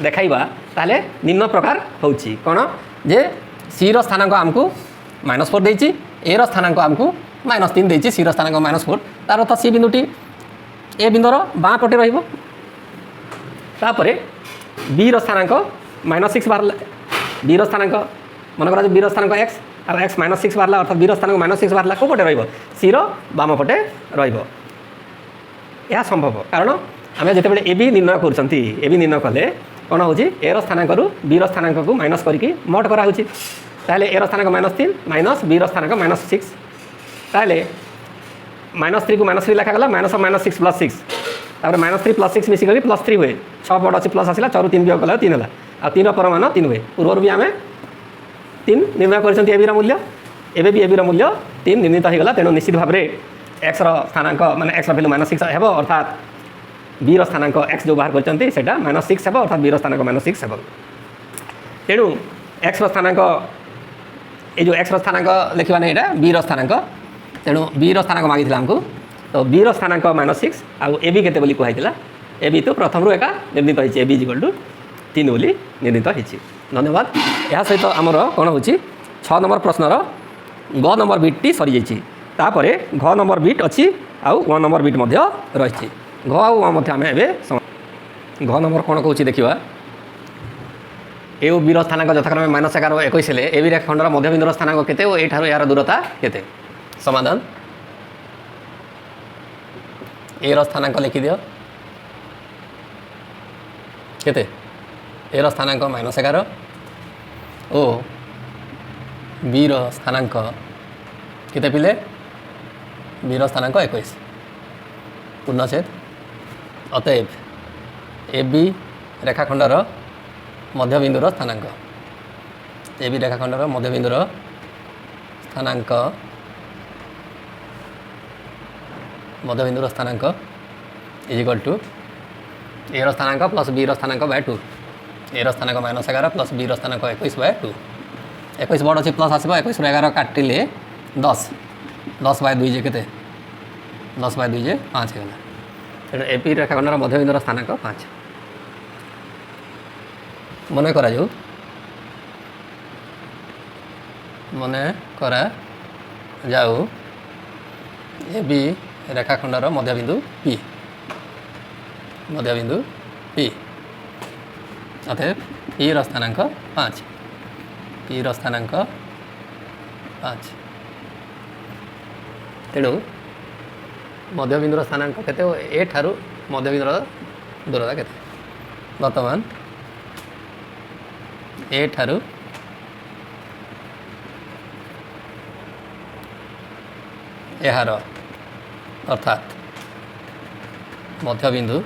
देखा ताले निम्न प्रकार होची कौन जे सी स्थानांक आमको -4 देती ए स्थानांक आमको -3 देती सी स्थानांक -4 तार अर्थ सी बिंदुटी ए बिंदुर बाँ पटे रही बी स्थानांक -6 बाहर बी स्थानांक मन करा बी स्थानांक एक्स और एक्स -6 बाहर अर्थात बी स्थानांक -6 बाहर कौ पटे सी बाम पटे रहा संभव कारण आम जिते बड़े ए बी निर्णय कर ए बी निर्णय कले कौन हो ए स्थानांक बी स्थानांक को माइनस करके मड कराऊँ ताहले ए स्थानांक -3 माइनस बी स्थानांक -6 ताहले -3 को -3 लिखागला -6 + 6 तापर -3 + 6 मिसिक +3 हुए 6 बड़ अच्छी प्लस आसला 6 ରୁ 3 वियोग कला 3 है आ 3 परमान 3 हुए पूर्व भी आम 3 निर्णय कर एबी मूल्य एवं भी एबी मूल्य 3 निर्णीत होगा तेणु निश्चित भाव में एक्स स्थानांक माने एक्स वैल्यू -6 है अर्थात बी स्थानांक एक्स जो बाहर कर -6 है अर्थात बी स्थानांक -6 है तेणु एक्स स्थानांक ये जो एक्स स्थानांक लिखा नहीं यहाँ बी स्थानांक तेणु बी स्थानांक मागी आमको तो बी स्थानांक -6 आउ ए बी के कहला ए बी तो प्रथम एका निर्णीत होती ए बी इक्वल टू 3 बोली निर्णीत होती धन्यवाद यह सहित आमर कौन हो 6 नंबर प्रश्नर ग नंबर बिट्टी सरी जापर घ नंबर बिट अच्छी आउ 1 नंबर बिट रही घ आउ आम घ नंबर कौन कौन देखा ए बी स्थानांक यथाक्रमे -11 21 हेले ए बी रेखाखंडर मध्यबिंदुर स्थानांक केते और एठार यार दूरता केते समाधान ए स्थानांक लिखिद केते ए स्थानांक -11 ओ बी स्थानांक केते पिले बी स्थानांक 21 पूर्णछेद अतएव ए बी रेखाखंडर मध्यबिंदुर स्थानांक ए बी रेखाखंडर मध्यबिंदुर स्थानांक मध्यबिंदुर स्थानांक इज इक्वल टू ए स्थानांक प्लस बी स्थानांक बाय 2 ए स्थानांक -11 प्लस बी स्थानांक 21 बाय 2 21 बड़ अच्छे प्लस आसो 21 11 काटिले 10 10 बाय 2 जे केते 10 बाय 2 जे 5 होगा तेणु एपी रेखाखंडर मध्यबिंदुर स्थानांक 5 मन करा जाऊ ए बी रेखाखंडर मध्यबिंदु पी अतएव पी स्थानांक 5 पी स्थानांक 5 तेणु मध्यबिंदुर स्थानांक केते ए ठारू मध्यबिंदुर दूरता केते वर्तमान ए ठारू एहार अर्थात मध्यबिंदु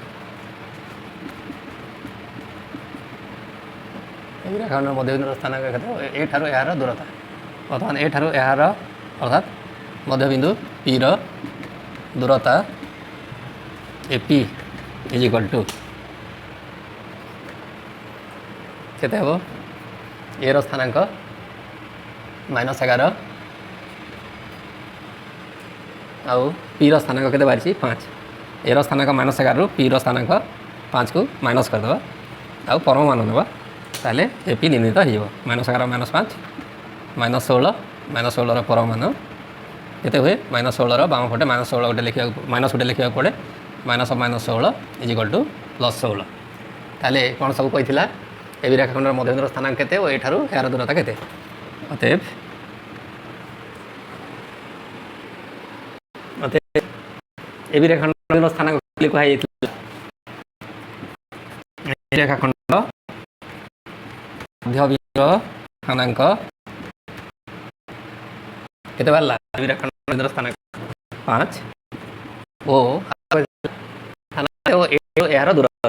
रेखाखंड मध्यबिंदुर स्थानांक केते ए ठारू एहार दूरता वर्तमान ए ठारू एहार अर्थात मध्यबिंदु पी र दूरता A P is equal to केते हेबो ए रो स्थानांक -11 आउ पी रो स्थानांक केते बारिछि 5 ए रो स्थानांक -11 रु पी रो स्थानांक 5 को माइनस कर दबा आउ परम मान नेबा ताले ए पी निर्णीत हो -11 -5 -16 रो परम मान केते हुए -16 रो बाम पटे -16 गोटे लिखिया माइनस गोटे लिखिया पड़े -16 इज इक्वल टू +16 ताले कोन सब कहिथिला ए बी रेखाखंडर मध्यबिंदुर स्थानांक केते ओ ए ठारू यार दूरता केते अतएव ए बी रेखाखंडर स्थानांक लिखा है रेखाखंड मध्यबिंदुर स्थानांक केते बारला ए बी रेखाखंडर स्थानांक 5 ओ यार दूरता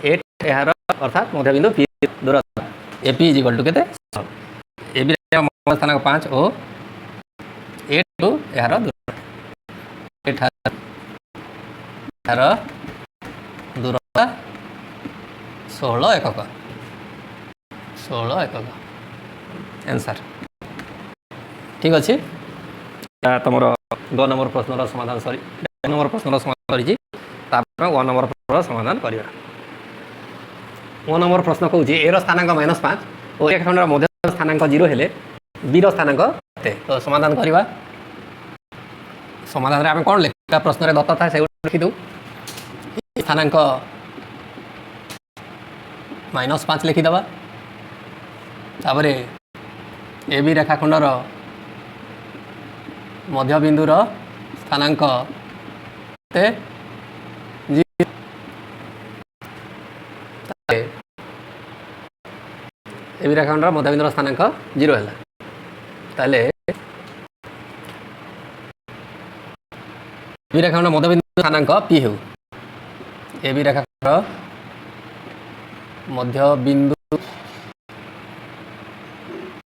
ए यार अर्थात मध्यबिंदु पी दूरता A P is equal to केते A B रेखाखंडर स्थानांक 5 O A to यार दूरता यार दूरता 16 एकक आंसर ठीक अच्छे तुम 2 नंबर प्रश्न समाधान सॉरी 2 नंबर प्रश्न समाधान करी 1 नंबर प्रश्न समाधान करवा 1 नंबर प्रश्न कहूँ ए रो स्थानांक -5 और रेखाखंडर मध्य स्थानांक 0 हेले बी रो स्थानांक तो समाधान करवा समाधान रे आम कौन लिखा प्रश्न रे दत्त था से लिखि दउ स्थानांक -5 लिखिदबा तापर ए बी रेखाखंडर मध्यबिंदुर स्थानांक ए बी रेखाखंडर मध्यबिंदुर स्थानांक 0 है ताले ए बी रेखाखंड मध्यबिंदु स्थानांक पी हो ए बी रेखाखंड मध्यबिंदु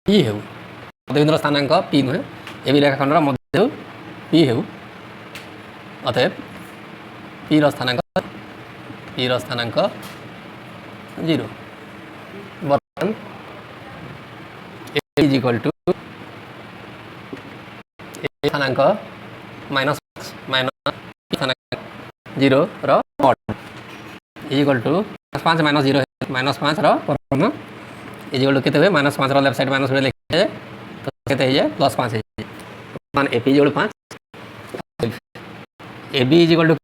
पी हो मध्यबिंदुर स्थानांक पी नुहे ए बी रेखाखंडर मध्य पी हो अतएव पी रो स्थानांक 0 वर्तमान A is equal to A स्थानांक -0 रो मॉड इज इक्वल टू -5 -0 -5 रो परम इज इक्वल टू केते हुए -5 रो लेफ्ट साइड माइनस लिखे जाए तो केते है +5 है मान A P is equal to 5 A B is equal to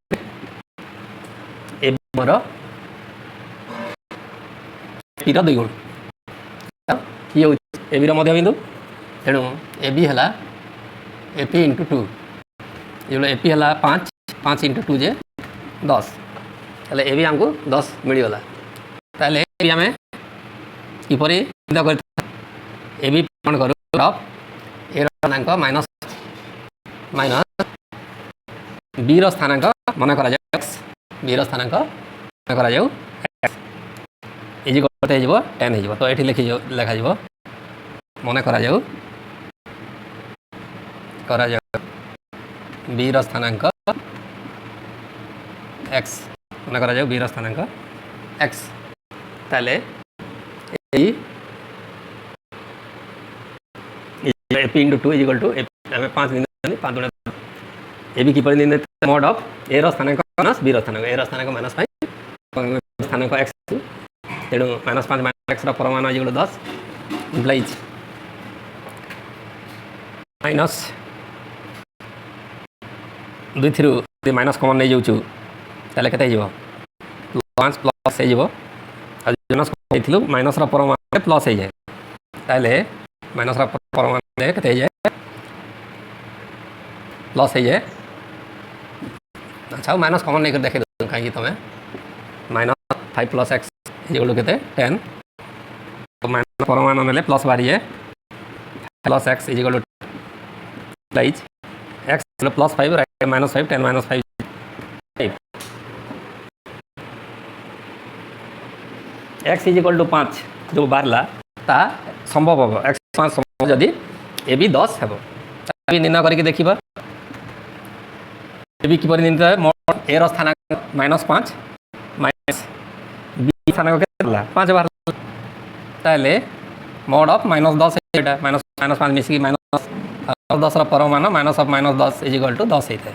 A मोर पी रो 2 गुण ये ए बी रो मध्य बिंदु तेणु ए बी है ए पी इंटू 2 ये ए पी है 5 इंटू 2 जे 10 ताले ए बी आमको 10 मिलगला ताले ए बी आम किपर ए बी कौन करूँ ए स्थानांक माइनस बी रो स्थानांक मन करा जाए एक्स बी रो स्थानांक मन करा जाऊ एक्स इज करते हो 10 हो तो ये लिखा जाव मन करा जाऊ बी रो स्थानांक एक्स मन करा बी स्थानांक एक्स ताले एपी इंटू 2 इक्वल टू आम 5 दिन 5 गुणा ए भी किपर दिन मॉड ऑफ ए स्थानांक माइनस बी स्थानांक ए स्थानांक माइनस 5 स्थानांक एक्स तेणु माइनस 5 माइनस एक्स परमाणु equal 10 implies minus 2 through minus कमन नहीं जाऊँ ताले केते हो 5 प्लस हो माइनस परमाणु प्लस हो जाए ताले माइनस परमाणु केते जाए प्लस हो जाए अच्छा माइनस कमन नहीं कर देखे कहीं तुम्हें minus 5 plus x equal to 10 minus परमाणु ने प्लस बाहरी है प्लस एक्स इक्वल टू प्लाइज x plus 5 right minus 5 10 minus 5 x equal to 5 जो बाहरला ता संभव हम एक्स 5 संभव जदि ए भी 10 हम निर्णय करके देखा ए भी किपर निर्णय ए स्थानांक माइनस 5 माइनस बी स्थानांक के 5 बाहर ताले mod of minus 10 minus minus 5 मिसिकी माइनस 10 परमाणु minus of minus 10 equal to 10 होता है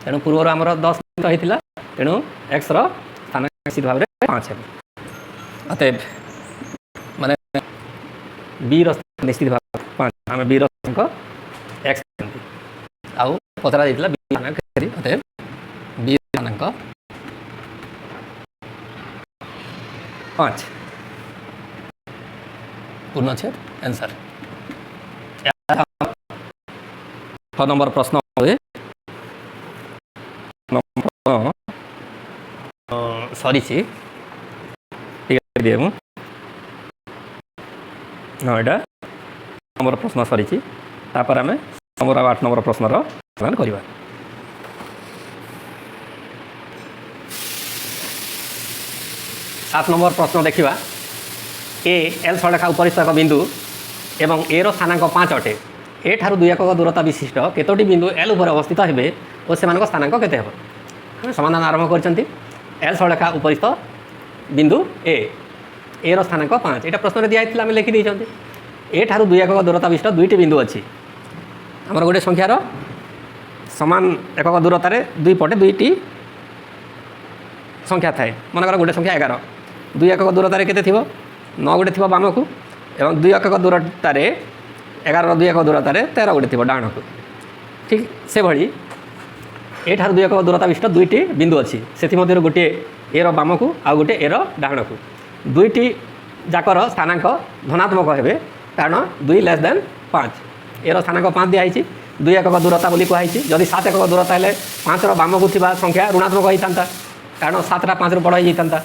तेणु पूर्व आमर 10 होता तेणु एक्स स्थानांक निश्चित भाव में 5 है अतएव माने बी निश्चित भाव 5 आम बी स्थानांक एक्स आउ पचरा जाता बी स्थानांक अतएव बी स्थानांक 5 पूर्णछेद आंसर 6 नंबर प्रश्न सरी दिए हाँ यहाँ नंबर प्रश्न सरी तापर आम नंबर 8 नंबर प्रश्नर समाधान करवा 7 नंबर प्रश्न देखा ए एल सरेखा उपरिस्थ एक बिंदु एवं ए स्थानांक 5 अटे ए ठारू 2 एকক दूरता विशिष्ट केतोटी बिंदु एल उपर अवस्थित हे और से स्थानांक केते हेबो हम समाधान आरंभ करछंती एल सरेखा उपरिस्थ बिंदु ए स्थानांक 5 एटा प्रश्न दिया आम लिखि देइछंती ए ठारू 2 एকক दूरता विशिष्ट दुईटी बिंदु अच्छी आमर गोटे संख्यार समान एकक दूरतार दुई पटे दुईटी संख्या थाए मनकर गोटे संख्या 11 2 एকক दूरतार केते थिबो 9 गोटे थी बाम को एवं 2 एকক दूरतार 11 2 एকক दूरतार 13 गोटे थी डाण को ठीक से भली ए ठार 2 एকক दूरता विशिष्ट दुईटी बिंदु अच्छी से गोटे ए बाम को आउ गोटे ए डाण को दुईटी जाकर स्थानांक धनात्मक हे कारण 2 लेस देन 5 ए स्थानांक 5 दिखाई 2 एকক दूरता बोली कहुई जदि 7 एকক दूरता है 5 बाम को थी संख्या ऋणात्मक होता कारण 7 टा 5 रु बड़ होता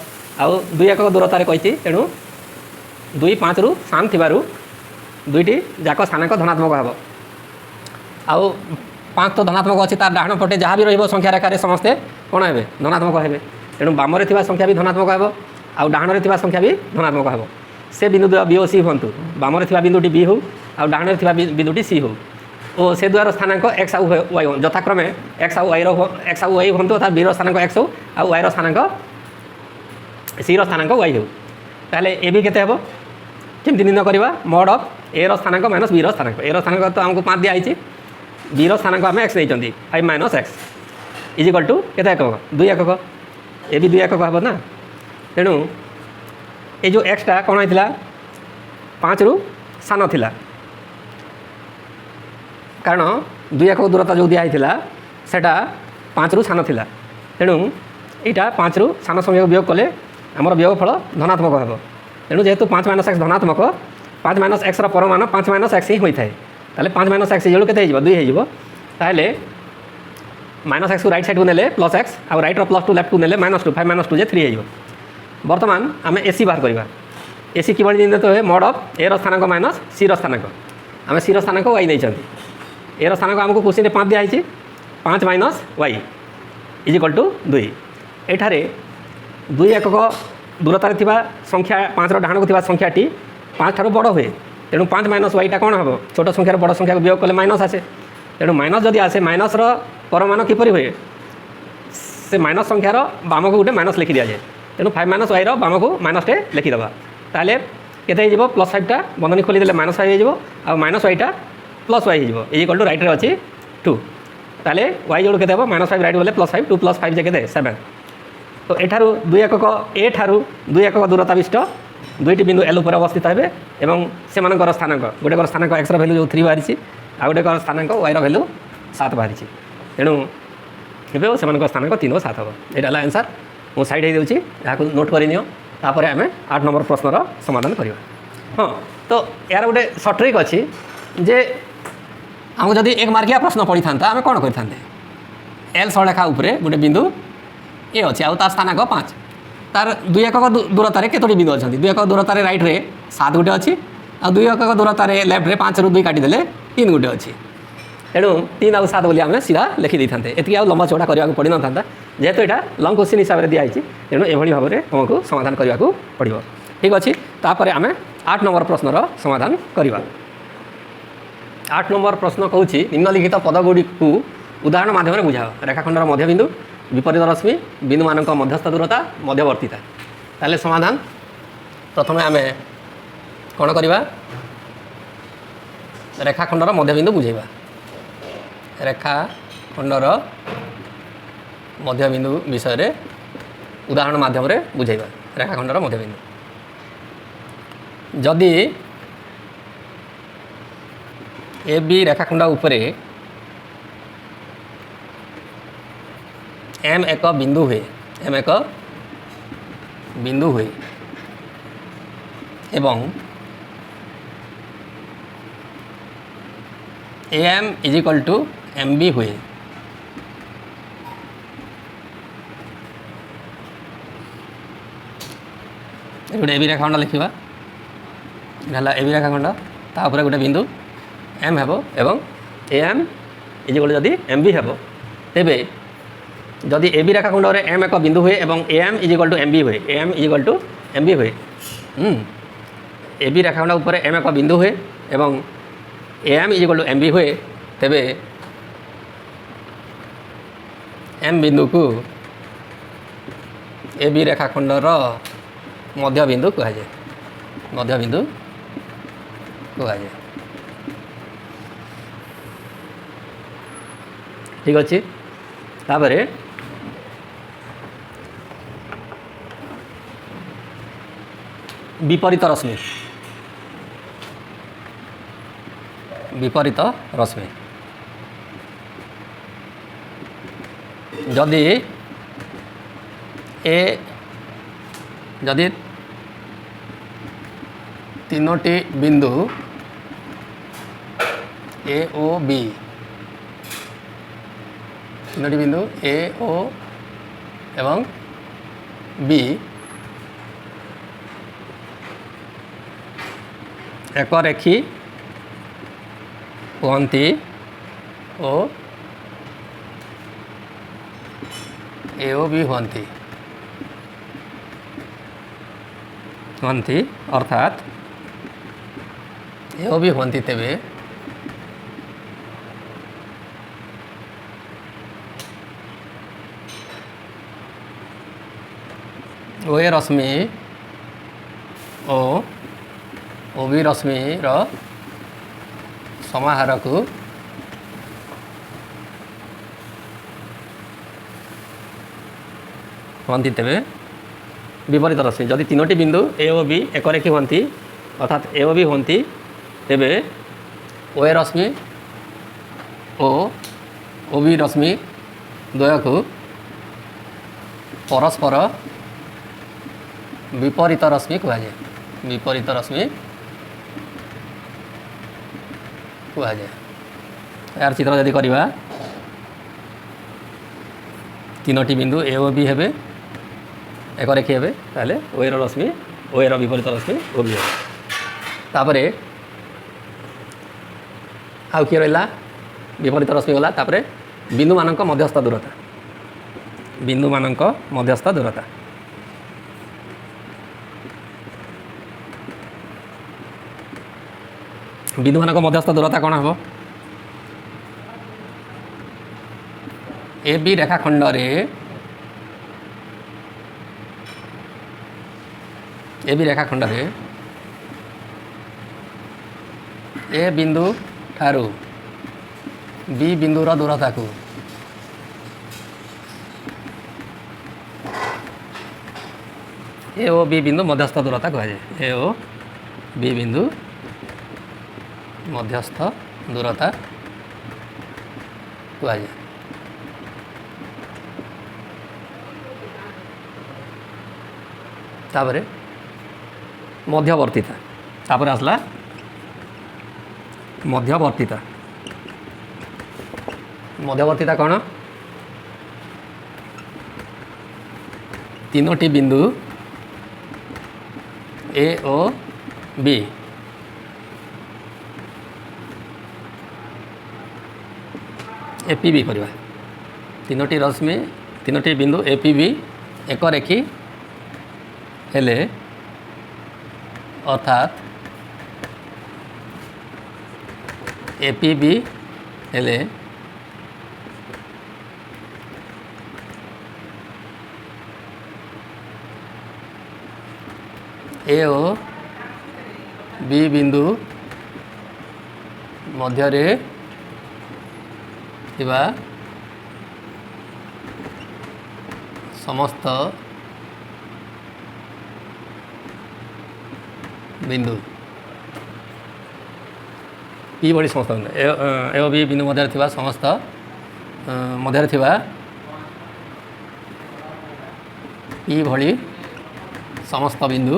आउ 2 एকক दूरतार कही तेणु 2 5 रु सान थी दुईटी जाक स्थानांक धनात्मक हे आउ 5 तो धनात्मक अच्छी तार डाण पटे जहाँ भी रही संख्या रेखार समस्ते कौन हे धनात्मक हे तेणु बाम संख्या भी धनात्मक हे आउ डाण संख्या भी धनात्मक हे से बिंदु बी ओ सी हूँ बाम बिंदुटी बी हो आउ डाण बिंदुटी सी हो और से द्वार स्थानांक एक्स आउ वाई हो यथाक्रमे एक्स आउ वाई हूँ अर्थात बी स्थानांक एक्स हो आउ वाई स्थानांक सी स्थानांक वाई हो ताहले ए भी केते हेबो केमती निर्णय करवा मॉड ऑफ ए स्थानांक माइनस बी स्थानांक ए स्थानांक तो आमको 5 दिखाई बी स्थानांक आम एक्स नहीं 5 माइनस एक्स इजिकल टू केते एकक 2 एकक ए भी 2 एकक हे ना तेणु ये जो एक्सटा कौन होता 5 रु सान थिला कारण 2 एকক दूरता जो दिखाई सेटा 5 रु सान थिला तेणु यहाँ 5 रु सान संख्या वियोग कले आमर वियोगफल धनात्मक हे तेणु जेहेतु 5 माइनस एक्स धनात्मक 5 माइनस एक्स परमाणु 5 माइनस एक्स ही होता है ताले 5 माइनस एक्स जो केते 2 हो ताहले माइनस एक्स को राइट साइड को नेले प्लस एक्स आउ राइट प्लस 2 लेफ्ट को नेले -2 5 माइनस 2 3 हो बर्तमान आम एसी बाहर करवा एसी कि निर्णित हुए मॉड ऑफ ए स्थानांक माइनस सी स्थानांक आम सी स्थानांक वाई नहीं ए स्थानांक आमको क्वेश्चन 5 दिखाई 5 माइनस वाई इजिकल टू 2 एठारे 2 एकक दूरतार थिबा संख्या 5 डाण को थिबा संख्याटी 5 ठार बड़ हुए तेणु 5 माइनस वाईटा कौन हम छोट संख्यार बड़ संख्या को वियोग कले माइनस आसे तेणु माइनस जदि आसे माइनस परमाणु किपरि हुए से माइनस संख्यार बाम को गोटे माइनस लिखि दि जाए तेणु 5 माइनस वाई बाम को माइनस टे लिखिदेवा ताहले केते हो +5 बंधनी खोलीदे -5 हो माइनस वाईटा प्लस वाई हो इक्वल टू रईट अच्छी 2 ताहले वाई जोड़ के -5 रईट गले +5 2 + 5 जे 7 तो एठारू 2 एकक ए ठारू 2 एकक दूरता विशिष्ट दुईटी बिंदु एल उपर अवस्थित हे और से स्थानांक गोटे स्थानांक एक्स भैल्यू जो 3 बाहरी आ गोटे स्थानांक वाई भैल्यू 7 बाहरी तेणु ए से स्थानांक 3 और 7 हम यहाँ आंसर मु साइड हो दूसरी यहाँ नोट कर तापर आम 8 नंबर प्रश्नर समाधान करवा। हाँ तो यार गोटे सर्ट ट्रिक अच्छी जे आमको जदि 1 मार्किया प्रश्न पड़ी था आम कौन करते एल सरलेखा उपरे गोटे बिंदु ए अच्छे आ स्थानांक 5 तार 2 एकक दूरतार केतोटी बिंदु अच्छा 2 एकक दूरतार रईट रे 7 गोटे अच्छी आ 2 एकक दूरतार लेफ्ट रे 5 रू 2 काटिदेले 3 गोटे अच्छी तेणु 3 और 7 बोली आम सीधा लिखिदे था ये आउ लंबा चौड़ा करने पड़ न था जेहेतु यहाँ लंग क्वेश्चन हिसाब से दिखाई तेणु एभली भाव में आमको समाधान करने को पड़ो। ठीक अच्छे तापर आम 8 नंबर प्रश्नर समाधान करवा। 8 नंबर प्रश्न कौन निम्नलिखित पदगुड़ी को उदाहरण माध्यम बुझाओ रेखाखंडर मध्यबिंदु विपरीत रश्मि बिंदु मान मध्यस्थ दूरता मध्यवर्तीता ताले समाधान प्रथम आम कौन करवा रेखाखंडर मध्यबिंदु बुझेबा रेखाखंडर मध्यबिंदु विषय उदाहरण माध्यम बुझेबा रेखाखंडर मध्यबिंदु जदि ए बी रेखाखंड उपरे एम एक बिंदु हुए एवं A M is equal to M B हुए गोटे ए बी रेखाखंड लिखा ए बी रेखाखंड तापर गोटे बिंदु एम हेबो एवं ए एम इज इक्वल जदि एम बी हेबो तेबे जदि ए बी रेखाखंड एम एक बिंदु हुए एवं A M is equal to M B हुए A M is equal to M B हुए ए बी रेखाखंड उपर एम एक बिंदु हुए एवं A M is equal to M B हुए तेबे एम बिंदु को ए बी रेखाखंडर मध्य बिंदु कहुए मध्य बिंदु कहुए। ठीक अच्छे तापर विपरीत रश्मि जदि जदि तीनोटी बिंदु ए ओ बी तीनोटी बिंदु ए ओ एवं बी एक रेखी हंती ओ ए ओ बी हंती अर्थात ए ओ बी हंती तेबे ओ ए रश्मि ओ बी रश्मि समाहार को हंती तेबे विपरीत रश्मि जदि तीनोटी बिंदु ए ओ बी एक रेखी हंती अर्थात ए ओ बी हंती तेबे ओ ए रश्मि ओ बी रश्मि द्वय को परस्पर विपरीत रश्मि कहुए विपरीत रश्मि कहुए। यार चित्र जदि करवा तीनोटी बिंदु ए ओ बी हेबे एक रेखी हेबे ताले ओ ए रश्मि ओ ए विपरीत रश्मि ओ बी हेबे तापर आउ किए रहा विपरीत रश्मि गला तापर बिंदु मानक मध्यस्थ दूरता बिंदु मानक मध्यस्थ दूरता बिंदु मानक मध्यस्थ दूरता कौन हम ए बी रेखाखंड ए बी रेखाखंड रे ए बिंदु ठारू बी बिंदुर दूरता को ए ओ बी बिंदु मध्यस्थ दूरता कहुए ए ओ बी बिंदु मध्यस्थ दूरता कहुए तापरे मध्यवर्तीता तापर आसला मध्यवर्तीता मध्यवर्तीता कौन तीनोटी बिंदु A O B A P B करवा तीनोटी रश्मि तीनोटी बिंदु ए पी बी एक रेखी हेले अर्थात ए पी बी हेले ए ओ बी बिंदु मध्य थिबा समस्त बिंदु पी भली समस्त बिंदु ए बी बिंदु मध्य थिबा समस्त मध्य थिबा पी भली समस्त बिंदु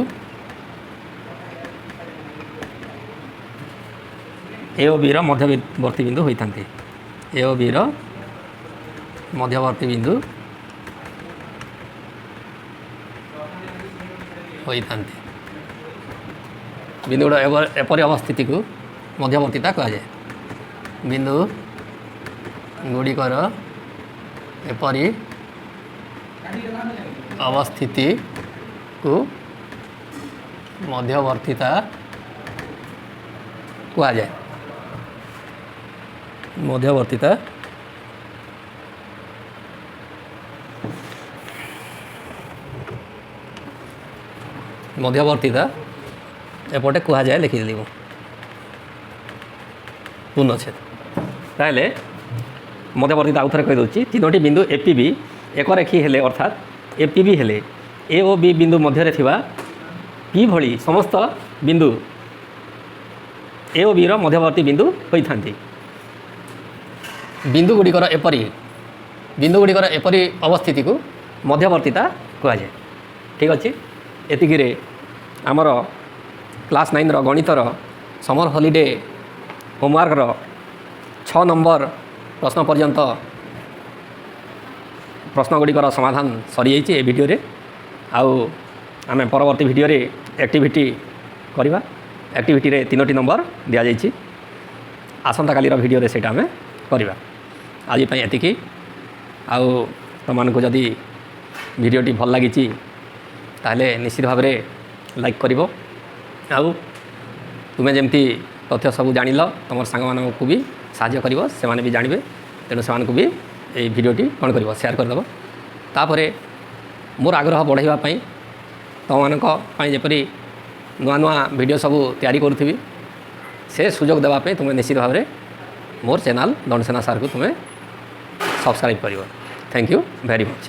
ए ओ बी रो मध्यवर्ती बिंदु होता ए ओ बी रो मध्यवर्ती बिंदु होता बिंदु एपरी अवस्थिति को मध्यवर्तीता कहुए बिंदु गुड़िकर एपरी अवस्थिति को मध्यवर्तीता कहुए मध्यवर्तीता मध्यवर्तीता एपटे कहुए लिखिदेली पूर्णछेद ताहले मध्यवर्तीता आउ थे कहीदे तीनोटी बिंदु एपीबी एक रेखी हेले अर्थात एपीबी हेले ए ओ बी बिंदु मध्य थिबा पी भली समस्त बिंदु ए ओ बी रो मध्यवर्ती बिंदु होता बिंदु गुड़िकर एपरी अवस्थिति को मध्यवर्तीता कहुए ठीक अच्छे एतिकिरे आमर क्लास 9 गणितर समर हॉलिडे होमवर्क 6 नंबर प्रश्न पर्यंत प्रश्न गुड़िकर समाधान सरी जाइए ए वीडियो रे आउ आमे परवर्ती वीडियो रे एक्टिविटी करवा एक्टिविटी रे 3टी नंबर दिया जाइए आसंता कालीर वीडियो रे सेटा आमे करवा आज पई एतिकी आउ तुमको जदि वीडियोटी भल लगी ताहले निश्चित भाव में लाइक करिवो आउ तुम्हें जमती तथ्य सब जान तुम सांग को भी साहाय्य कर से भी जानवे तेणु से भी ये भिडियोटी कौन कर सेयार करदेव तापर मोर आग्रह बढ़ाई तुम जपरी नुआ नुआ भिडियो सब तैयारी करुथी से सुजोग देवाई तुम्हें निश्चित भाव में मोर चैनल दंडसेना सार को तुम्हें सब्सक्राइब कर थैंक यू वेरी मच।